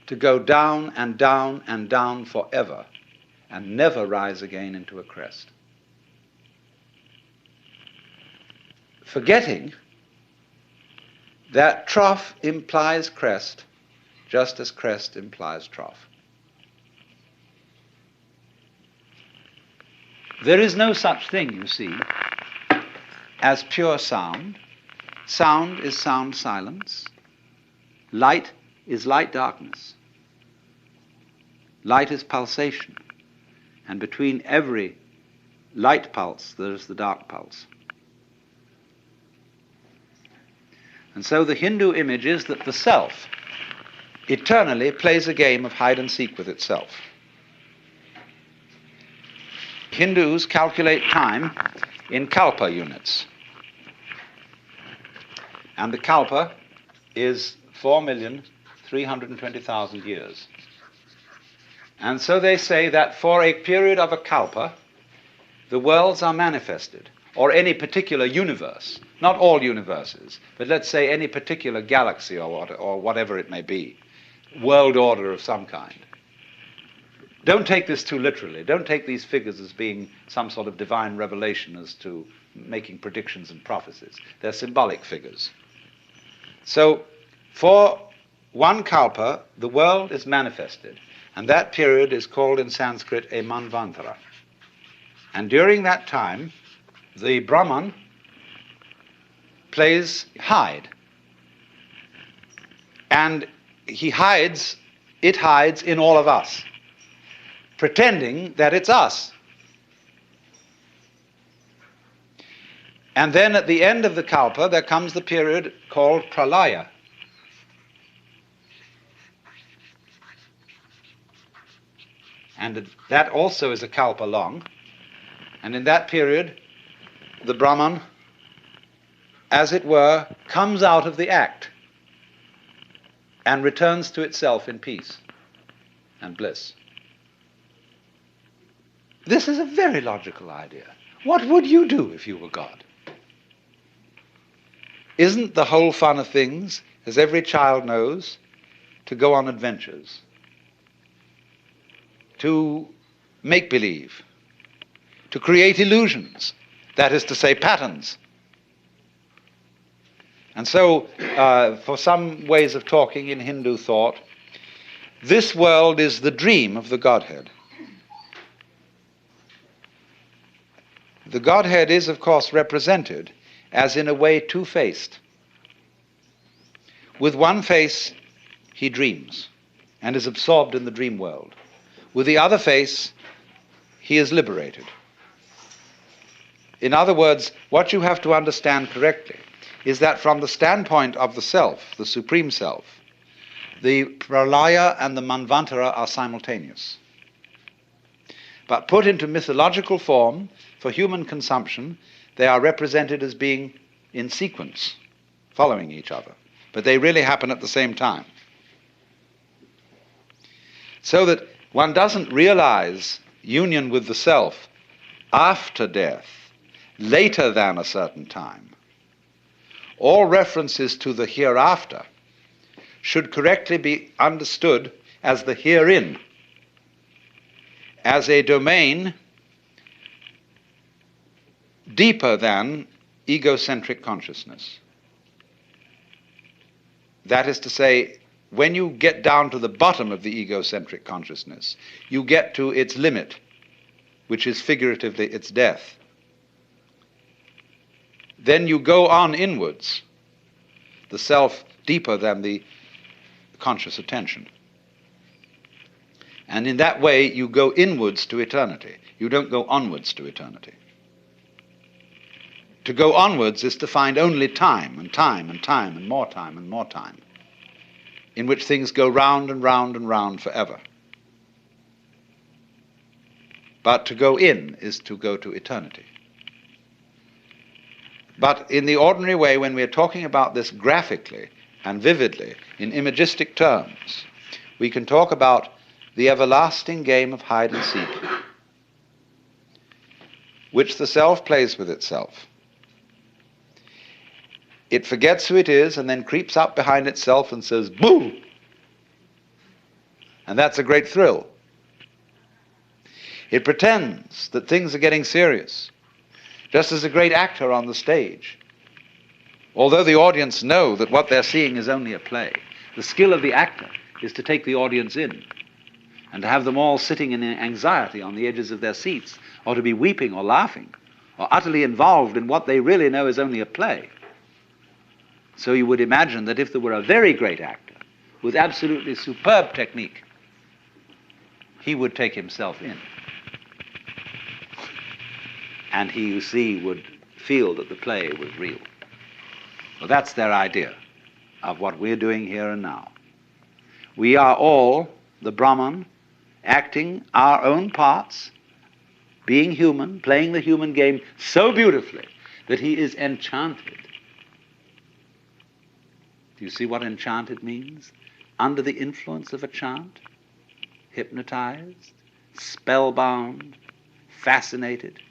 to go down and down and down forever and never rise again into a crest. Forgetting that trough implies crest just as crest implies trough. There is no such thing, you see, as pure sound. Sound is sound silence. Light is light darkness. Light is pulsation. And between every light pulse, there is the dark pulse. And so the Hindu image is that the self eternally plays a game of hide and seek with itself. Hindus calculate time in kalpa units. And the kalpa is 4,320,000 years. And so they say that for a period of a kalpa, the worlds are manifested, or any particular universe, not all universes, but let's say any particular galaxy or whatever it may be, world order of some kind. Don't take this too literally. Don't take these figures as being some sort of divine revelation as to making predictions and prophecies. They're symbolic figures. So, for one kalpa, the world is manifested, and that period is called in Sanskrit a manvantara. And during that time, the Brahman plays hide. And it hides in all of us, pretending that it's us. And then at the end of the kalpa, there comes the period called pralaya. And that also is a kalpa long. And in that period, the Brahman, as it were, comes out of the act and returns to itself in peace and bliss. This is a very logical idea. What would you do if you were God? Isn't the whole fun of things, as every child knows, to go on adventures, to make believe, to create illusions, that is to say, patterns? And so, for some ways of talking in Hindu thought, this world is the dream of the Godhead. The Godhead is, of course, represented as in a way two-faced. With one face, he dreams and is absorbed in the dream world. With the other face, he is liberated. In other words, what you have to understand correctly is that from the standpoint of the self, the supreme self, the pralaya and the manvantara are simultaneous. But put into mythological form, for human consumption, they are represented as being in sequence, following each other. But they really happen at the same time. So that one doesn't realize union with the self after death, later than a certain time. All references to the hereafter should correctly be understood as the herein, as a domain deeper than egocentric consciousness. That is to say, when you get down to the bottom of the egocentric consciousness, you get to its limit, which is figuratively its death. Then you go on inwards, the self deeper than the conscious attention. And in that way, you go inwards to eternity. You don't go onwards to eternity. To go onwards is to find only time and time and time and more time and more time, in which things go round and round and round forever. But to go in is to go to eternity. But in the ordinary way, when we are talking about this graphically and vividly, in imagistic terms, we can talk about the everlasting game of hide and seek, which the self plays with itself. It forgets who it is and then creeps up behind itself and says, "Boo!" And that's a great thrill. It pretends that things are getting serious, just as a great actor on the stage. Although the audience know that what they're seeing is only a play, the skill of the actor is to take the audience in and to have them all sitting in anxiety on the edges of their seats, or to be weeping or laughing or utterly involved in what they really know is only a play. So you would imagine that if there were a very great actor with absolutely superb technique, he would take himself in. And he, you see, would feel that the play was real. Well, that's their idea of what we're doing here and now. We are all the Brahman acting our own parts, being human, playing the human game so beautifully that he is enchanted. Do you see what enchanted means? Under the influence of a chant, hypnotized, spellbound, fascinated,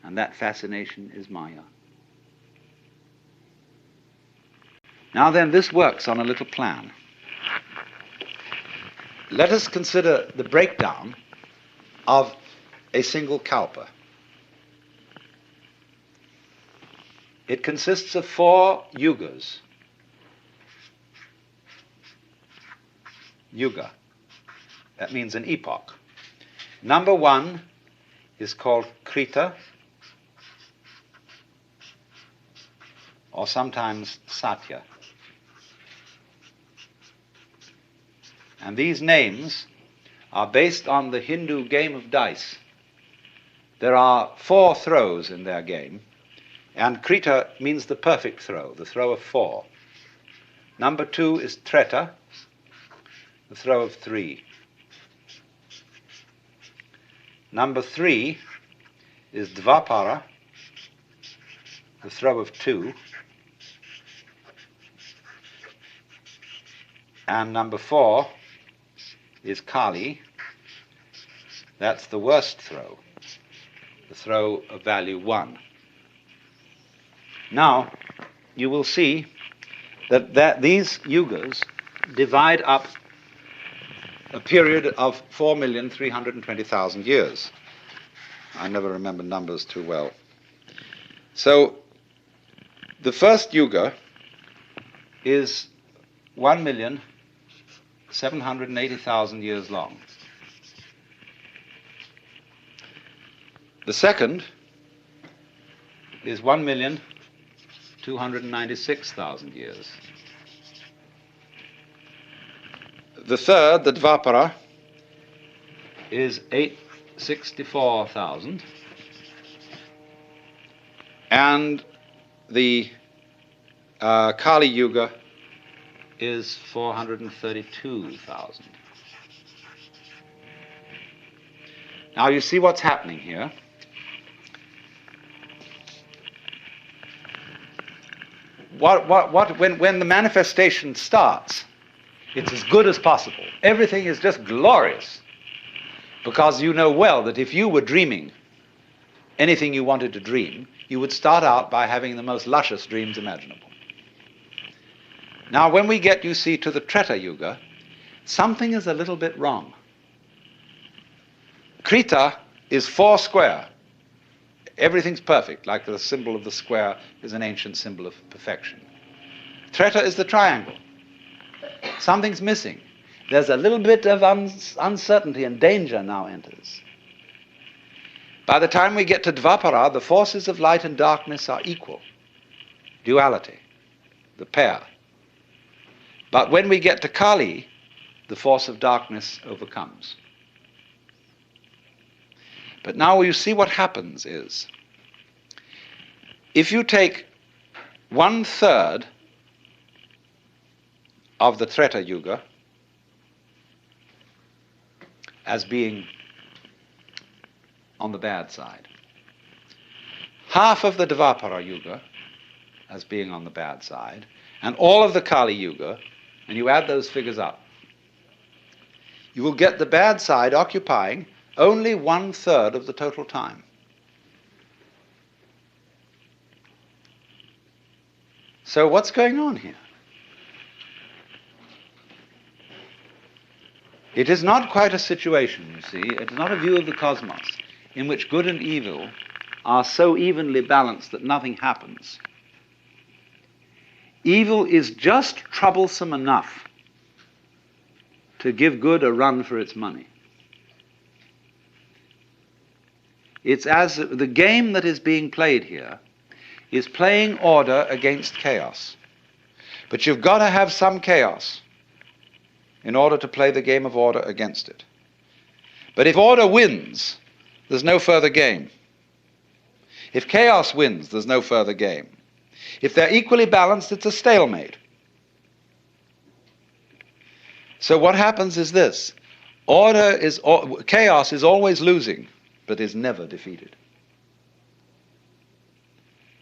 and that fascination is Maya. Now then, this works on a little plan. Let us consider the breakdown of a single kalpa. It consists of 4 yugas. Yuga, that means an epoch. Number 1 is called Krita, or sometimes Satya. And these names are based on the Hindu game of dice. There are 4 throws in their game, and Krita means the perfect throw, the throw of 4. Number 2 is Treta, the throw of 3. Number 3 is Dvapara, the throw of 2. And number 4 is Kali, that's the worst throw, the throw of value 1. Now, you will see that these yugas divide up a period of 4,320,000 years. I never remember numbers too well. So, the first yuga is 1,780,000 years long. The second is 1,296,000 years. The third, the Dvapara, is 864,000. And the Kali Yuga is 432,000. Now you see what's happening here. When the manifestation starts, it's as good as possible. Everything is just glorious. Because you know well that if you were dreaming anything you wanted to dream, you would start out by having the most luscious dreams imaginable. Now when we get, you see, to the Treta Yuga, something is a little bit wrong. Krita is 4 square. Everything's perfect, like the symbol of the square is an ancient symbol of perfection. Treta is the triangle. Something's missing. There's a little bit of uncertainty, and danger now enters. By the time we get to Dvapara, the forces of light and darkness are equal. Duality, the pair. But when we get to Kali, the force of darkness overcomes. But now you see what happens is, if you take 1/3 of the Treta Yuga as being on the bad side, half of the Dvapara Yuga as being on the bad side, and all of the Kali Yuga, and you add those figures up, you will get the bad side occupying only 1/3 of the total time. So what's going on here? It is not quite a situation, you see, it is not a view of the cosmos in which good and evil are so evenly balanced that nothing happens. Evil is just troublesome enough to give good a run for its money. It's as the game that is being played here is playing order against chaos. But you've got to have some chaos in order to play the game of order against it. But if order wins, there's no further game. If chaos wins, there's no further game. If they're equally balanced, it's a stalemate. So what happens is this: chaos is always losing, but is never defeated.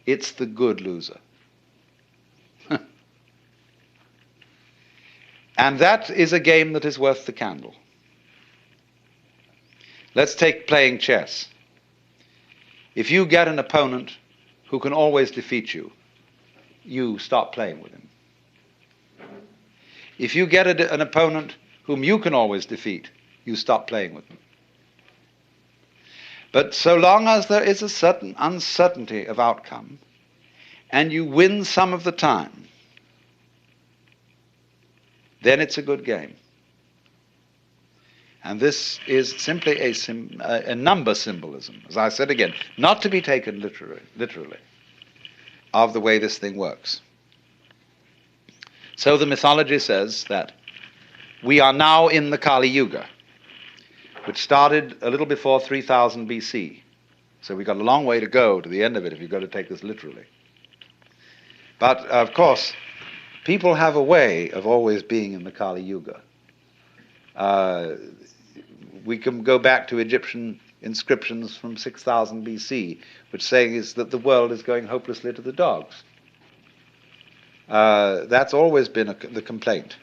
It's the good loser. And that is a game that is worth the candle. Let's take playing chess. If you get an opponent who can always defeat you, you stop playing with him. If you get an opponent whom you can always defeat, you stop playing with him. But so long as there is a certain uncertainty of outcome, and you win some of the time, then it's a good game. And this is simply a number symbolism, as I said again, not to be taken literally, of the way this thing works. So the mythology says that we are now in the Kali Yuga, which started a little before 3000 BC. So we've got a long way to go to the end of it if you've got to take this literally. But, of course, people have a way of always being in the Kali Yuga. We can go back to Egyptian inscriptions from 6000 BC, which say is that the world is going hopelessly to the dogs. That's always been the complaint.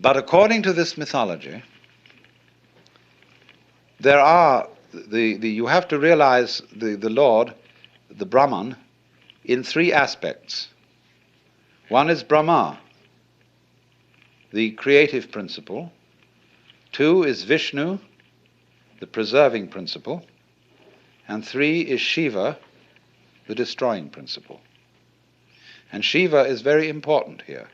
But according to this mythology, there are you have to realize the Lord, the Brahman, in three aspects. One is Brahma, the creative principle. Two is Vishnu, the preserving principle. And three is Shiva, the destroying principle. And Shiva is very important here.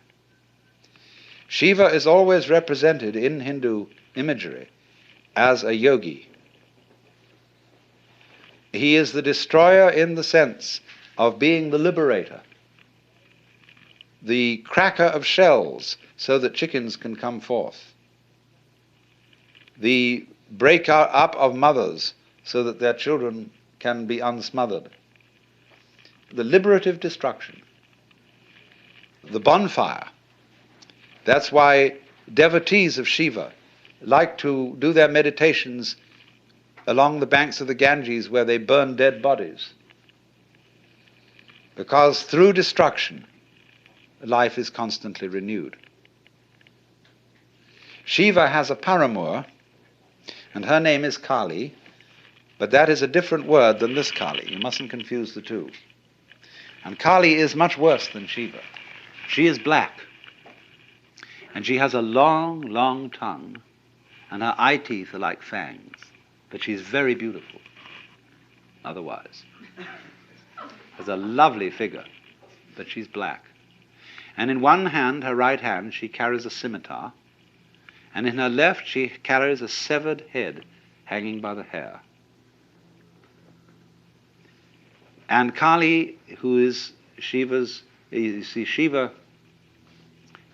Shiva is always represented in Hindu imagery as a yogi. He is the destroyer in the sense of being the liberator, the cracker of shells so that chickens can come forth, the breaker up of mothers so that their children can be unsmothered, the liberative destruction, the bonfire. That's why devotees of Shiva like to do their meditations along the banks of the Ganges where they burn dead bodies. Because through destruction, life is constantly renewed. Shiva has a paramour, and her name is Kali, but that is a different word than this Kali. You mustn't confuse the two. And Kali is much worse than Shiva. She is black, and she has a long, long tongue, and her eye teeth are like fangs, but she's very beautiful otherwise. Has a lovely figure, but she's black. And in one hand, her right hand, she carries a scimitar, and in her left she carries a severed head hanging by the hair. And Kali, who is Shiva's, you see, Shiva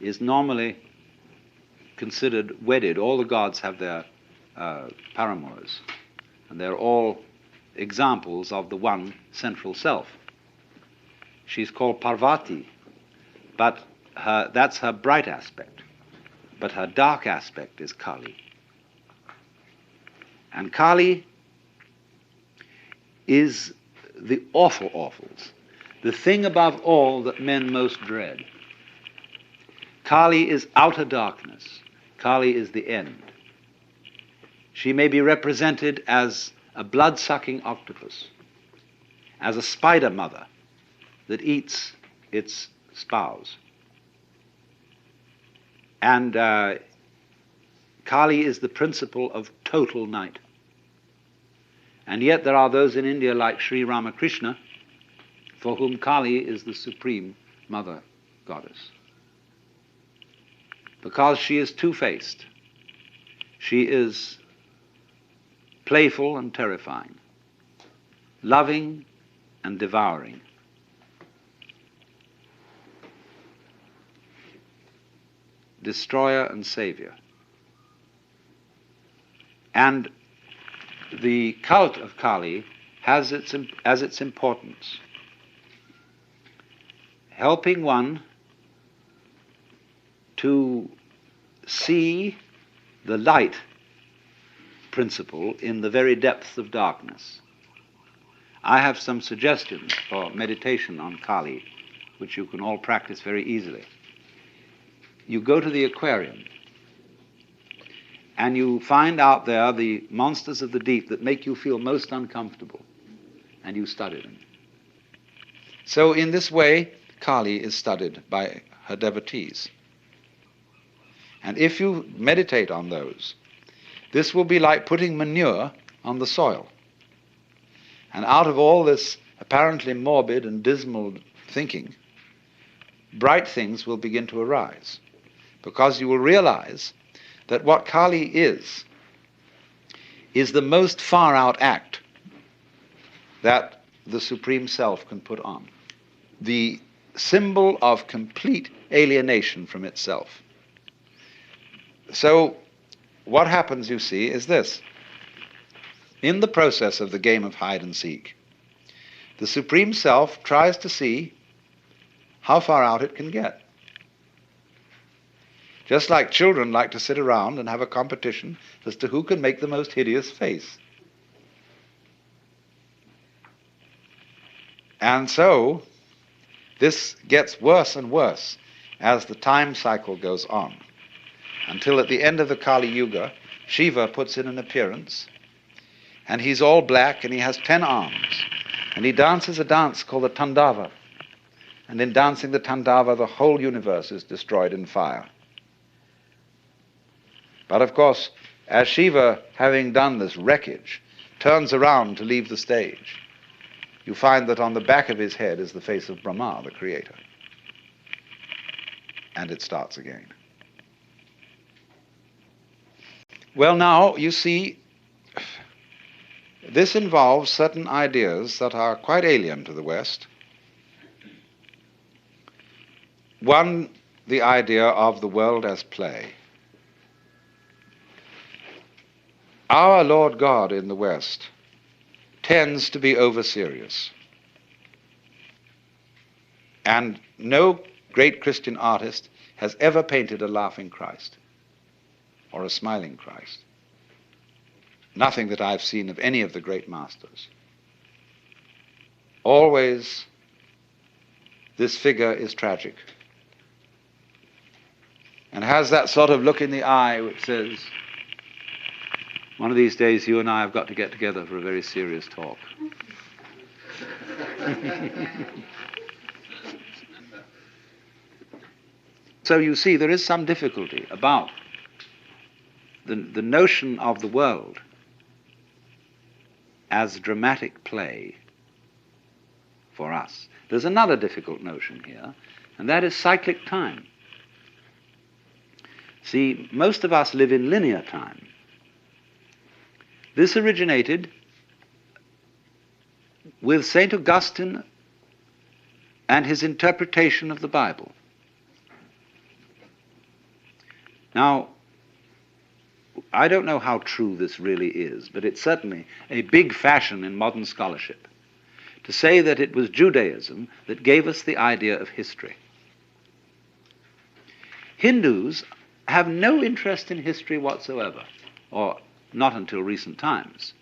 is normally considered wedded. All the gods have their paramours, and they're all examples of the one central self. She's called Parvati, but that's her bright aspect. But her dark aspect is Kali. And Kali is the awfuls, the thing above all that men most dread. Kali is outer darkness. Kali is the end. She may be represented as a blood-sucking octopus, as a spider mother that eats its spouse. And Kali is the principle of total night. And yet there are those in India like Sri Ramakrishna for whom Kali is the supreme mother goddess. Because she is two-faced. She is playful and terrifying, loving and devouring. Destroyer and savior. And the cult of Kali has as its importance helping one to see the light principle in the very depths of darkness. I have some suggestions for meditation on Kali, which you can all practice very easily. You go to the aquarium, and you find out there the monsters of the deep that make you feel most uncomfortable, and you study them. So in this way, Kali is studied by her devotees. And if you meditate on those, this will be like putting manure on the soil. And out of all this apparently morbid and dismal thinking, bright things will begin to arise, because you will realize that what Kali is the most far-out act that the Supreme Self can put on. The symbol of complete alienation from itself. So what happens, you see, is this. In the process of the game of hide and seek, the Supreme Self tries to see how far out it can get. Just like children like to sit around and have a competition as to who can make the most hideous face. And so, this gets worse and worse as the time cycle goes on, until at the end of the Kali Yuga, Shiva puts in an appearance, and he's all black and he has 10 arms, and he dances a dance called the Tandava. And in dancing the Tandava, the whole universe is destroyed in fire. But of course, as Shiva, having done this wreckage, turns around to leave the stage, you find that on the back of his head is the face of Brahma, the creator. And it starts again. Well, now, you see, this involves certain ideas that are quite alien to the West. One, the idea of the world as play. Our Lord God in the West tends to be over-serious. And no great Christian artist has ever painted a laughing Christ or a smiling Christ. Nothing that I've seen of any of the great masters. Always this figure is tragic and has that sort of look in the eye which says, one of these days you and I have got to get together for a very serious talk. So you see, there is some difficulty about the notion of the world as dramatic play for us. There's another difficult notion here, and that is cyclic time. See, most of us live in linear time. This originated with St. Augustine and his interpretation of the Bible. Now, I don't know how true this really is, but it's certainly a big fashion in modern scholarship to say that it was Judaism that gave us the idea of history. Hindus have no interest in history whatsoever, or not until recent times,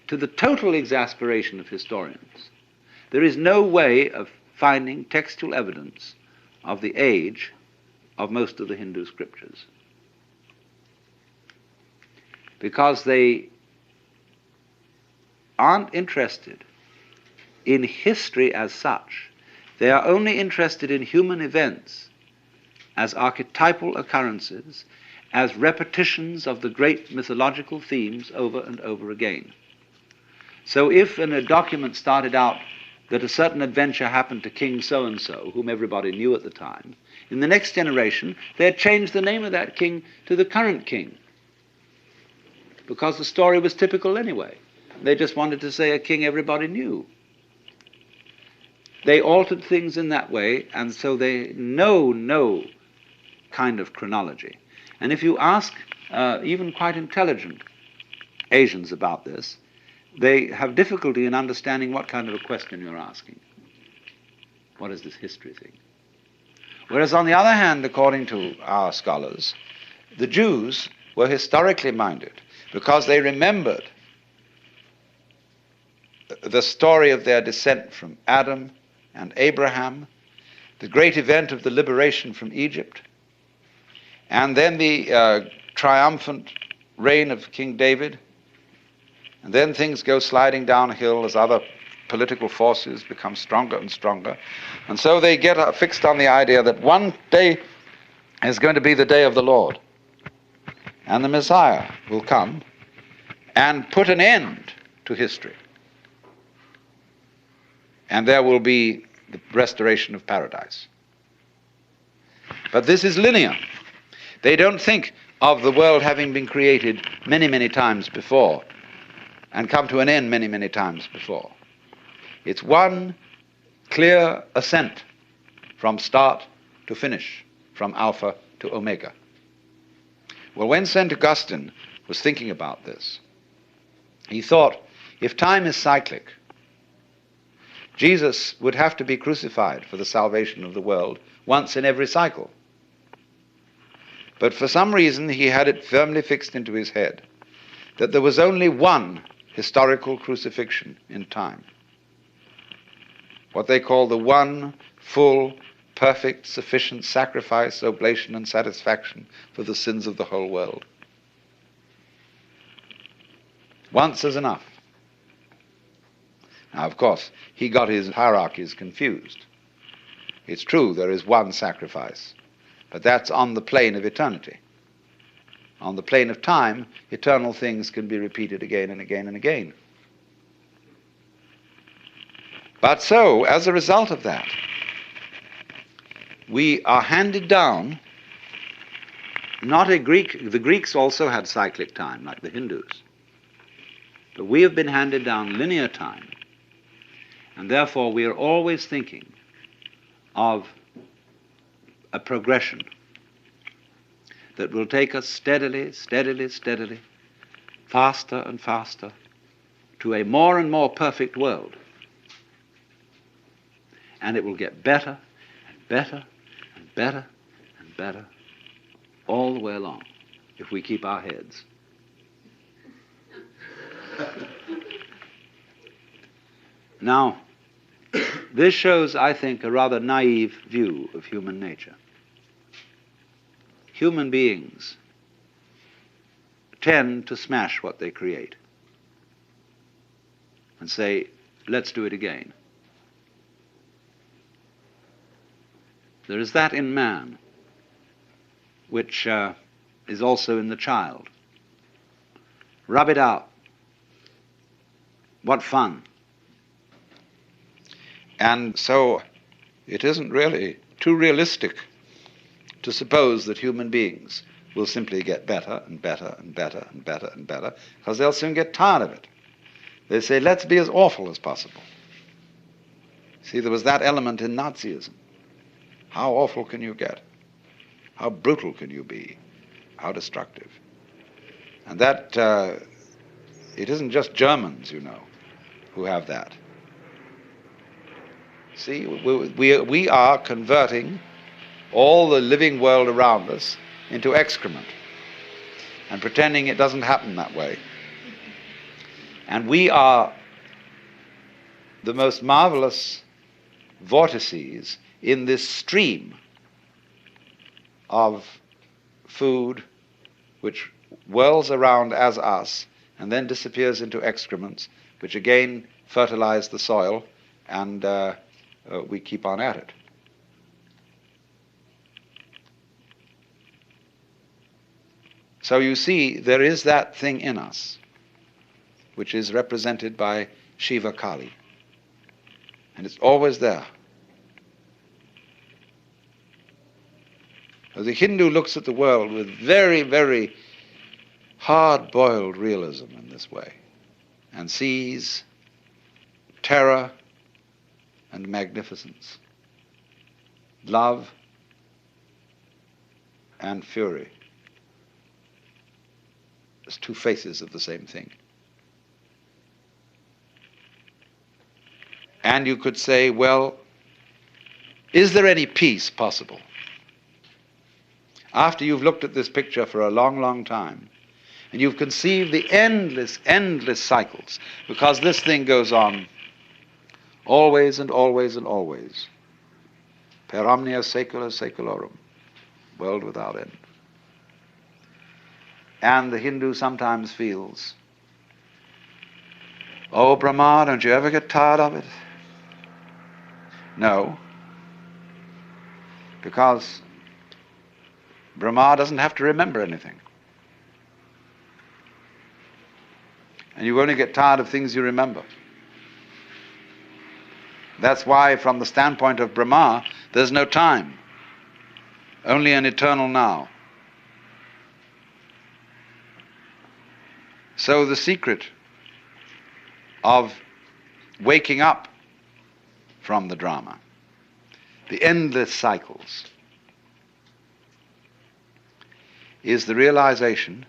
to the total exasperation of historians. There is no way of finding textual evidence of the age of most of the Hindu scriptures, because they aren't interested in history as such. They are only interested in human events as archetypal occurrences, as repetitions of the great mythological themes over and over again. So if in a document started out that a certain adventure happened to King so-and-so, whom everybody knew at the time, in the next generation they had changed the name of that king to the current king, because the story was typical anyway. They just wanted to say a king everybody knew. They altered things in that way, and so they know no kind of chronology. And if you ask even quite intelligent Asians about this, they have difficulty in understanding what kind of a question you're asking. What is this history thing? Whereas on the other hand, according to our scholars, the Jews were historically minded because they remembered the story of their descent from Adam and Abraham, the great event of the liberation from Egypt, and then the triumphant reign of King David. And then things go sliding downhill as other political forces become stronger and stronger. And so they get fixed on the idea that one day is going to be the day of the Lord. And the Messiah will come and put an end to history. And there will be the restoration of paradise. But this is linear. They don't think of the world having been created many, many times before and come to an end many, many times before. It's one clear ascent from start to finish, from Alpha to Omega. Well, when St. Augustine was thinking about this, he thought, if time is cyclic, Jesus would have to be crucified for the salvation of the world once in every cycle. But for some reason, he had it firmly fixed into his head that there was only one historical crucifixion in time. What they call the one full, perfect, sufficient sacrifice, oblation, and satisfaction for the sins of the whole world. Once is enough. Now, of course, he got his hierarchies confused. It's true, there is one sacrifice, but that's on the plane of eternity. On the plane of time, eternal things can be repeated again and again and again. But so, as a result of that, we are handed down not a Greek, the Greeks also had cyclic time, like the Hindus, but we have been handed down linear time, and therefore we are always thinking of a progression that will take us steadily, steadily, steadily, faster and faster, to a more and more perfect world. And it will get better and better and better and better all the way along, if we keep our heads. Now, this shows, I think, a rather naive view of human nature. Human beings tend to smash what they create and say, let's do it again. There is that in man which is also in the child. Rub it out. What fun. And so it isn't really too realistic to suppose that human beings will simply get better and better and better and better and better, because they'll soon get tired of it. They say, let's be as awful as possible. See, there was that element in Nazism. How awful can you get? How brutal can you be? How destructive? And that, it isn't just Germans, you know, who have that. See, we are converting all the living world around us into excrement and pretending it doesn't happen that way. And we are the most marvelous vortices in this stream of food which whirls around as us and then disappears into excrements, which again fertilize the soil, and we keep on at it. So you see, there is that thing in us, which is represented by Shiva Kali. And it's always there. The Hindu looks at the world with very, very hard-boiled realism in this way, and sees terror and magnificence, love and fury as two faces of the same thing. And you could say, well, is there any peace possible? After you've looked at this picture for a long, long time, and you've conceived the endless, endless cycles, because this thing goes on always and always and always. Per omnia saecula saeculorum, world without end. And the Hindu sometimes feels, oh, Brahma, don't you ever get tired of it? No, because Brahma doesn't have to remember anything. And you only get tired of things you remember. That's why, from the standpoint of Brahma, there's no time, only an eternal now. So the secret of waking up from the drama, the endless cycles, is the realization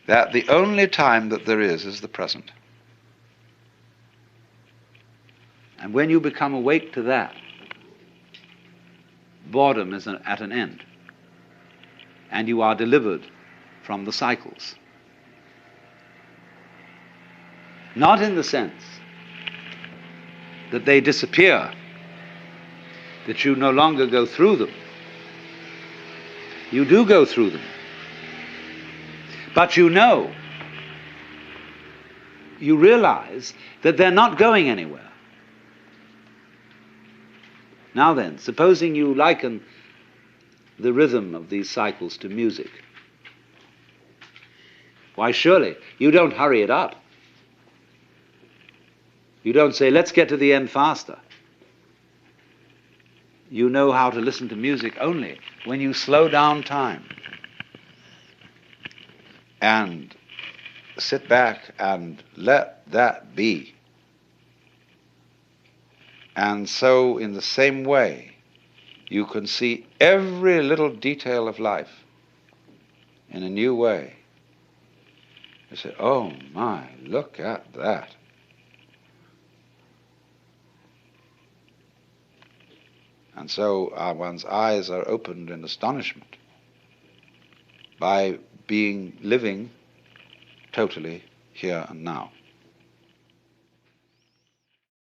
that the only time that there is the present. And when you become awake to that, boredom is at an end, and you are delivered from the cycles. Not in the sense that they disappear, that you no longer go through them. You do go through them. But you realize that they're not going anywhere. Now then, supposing you liken the rhythm of these cycles to music, why surely you don't hurry it up. You don't say, let's get to the end faster. You know how to listen to music only when you slow down time and sit back and let that be. And so, in the same way, you can see every little detail of life in a new way. You say, oh my, look at that. And so one's eyes are opened in astonishment by living totally here and now.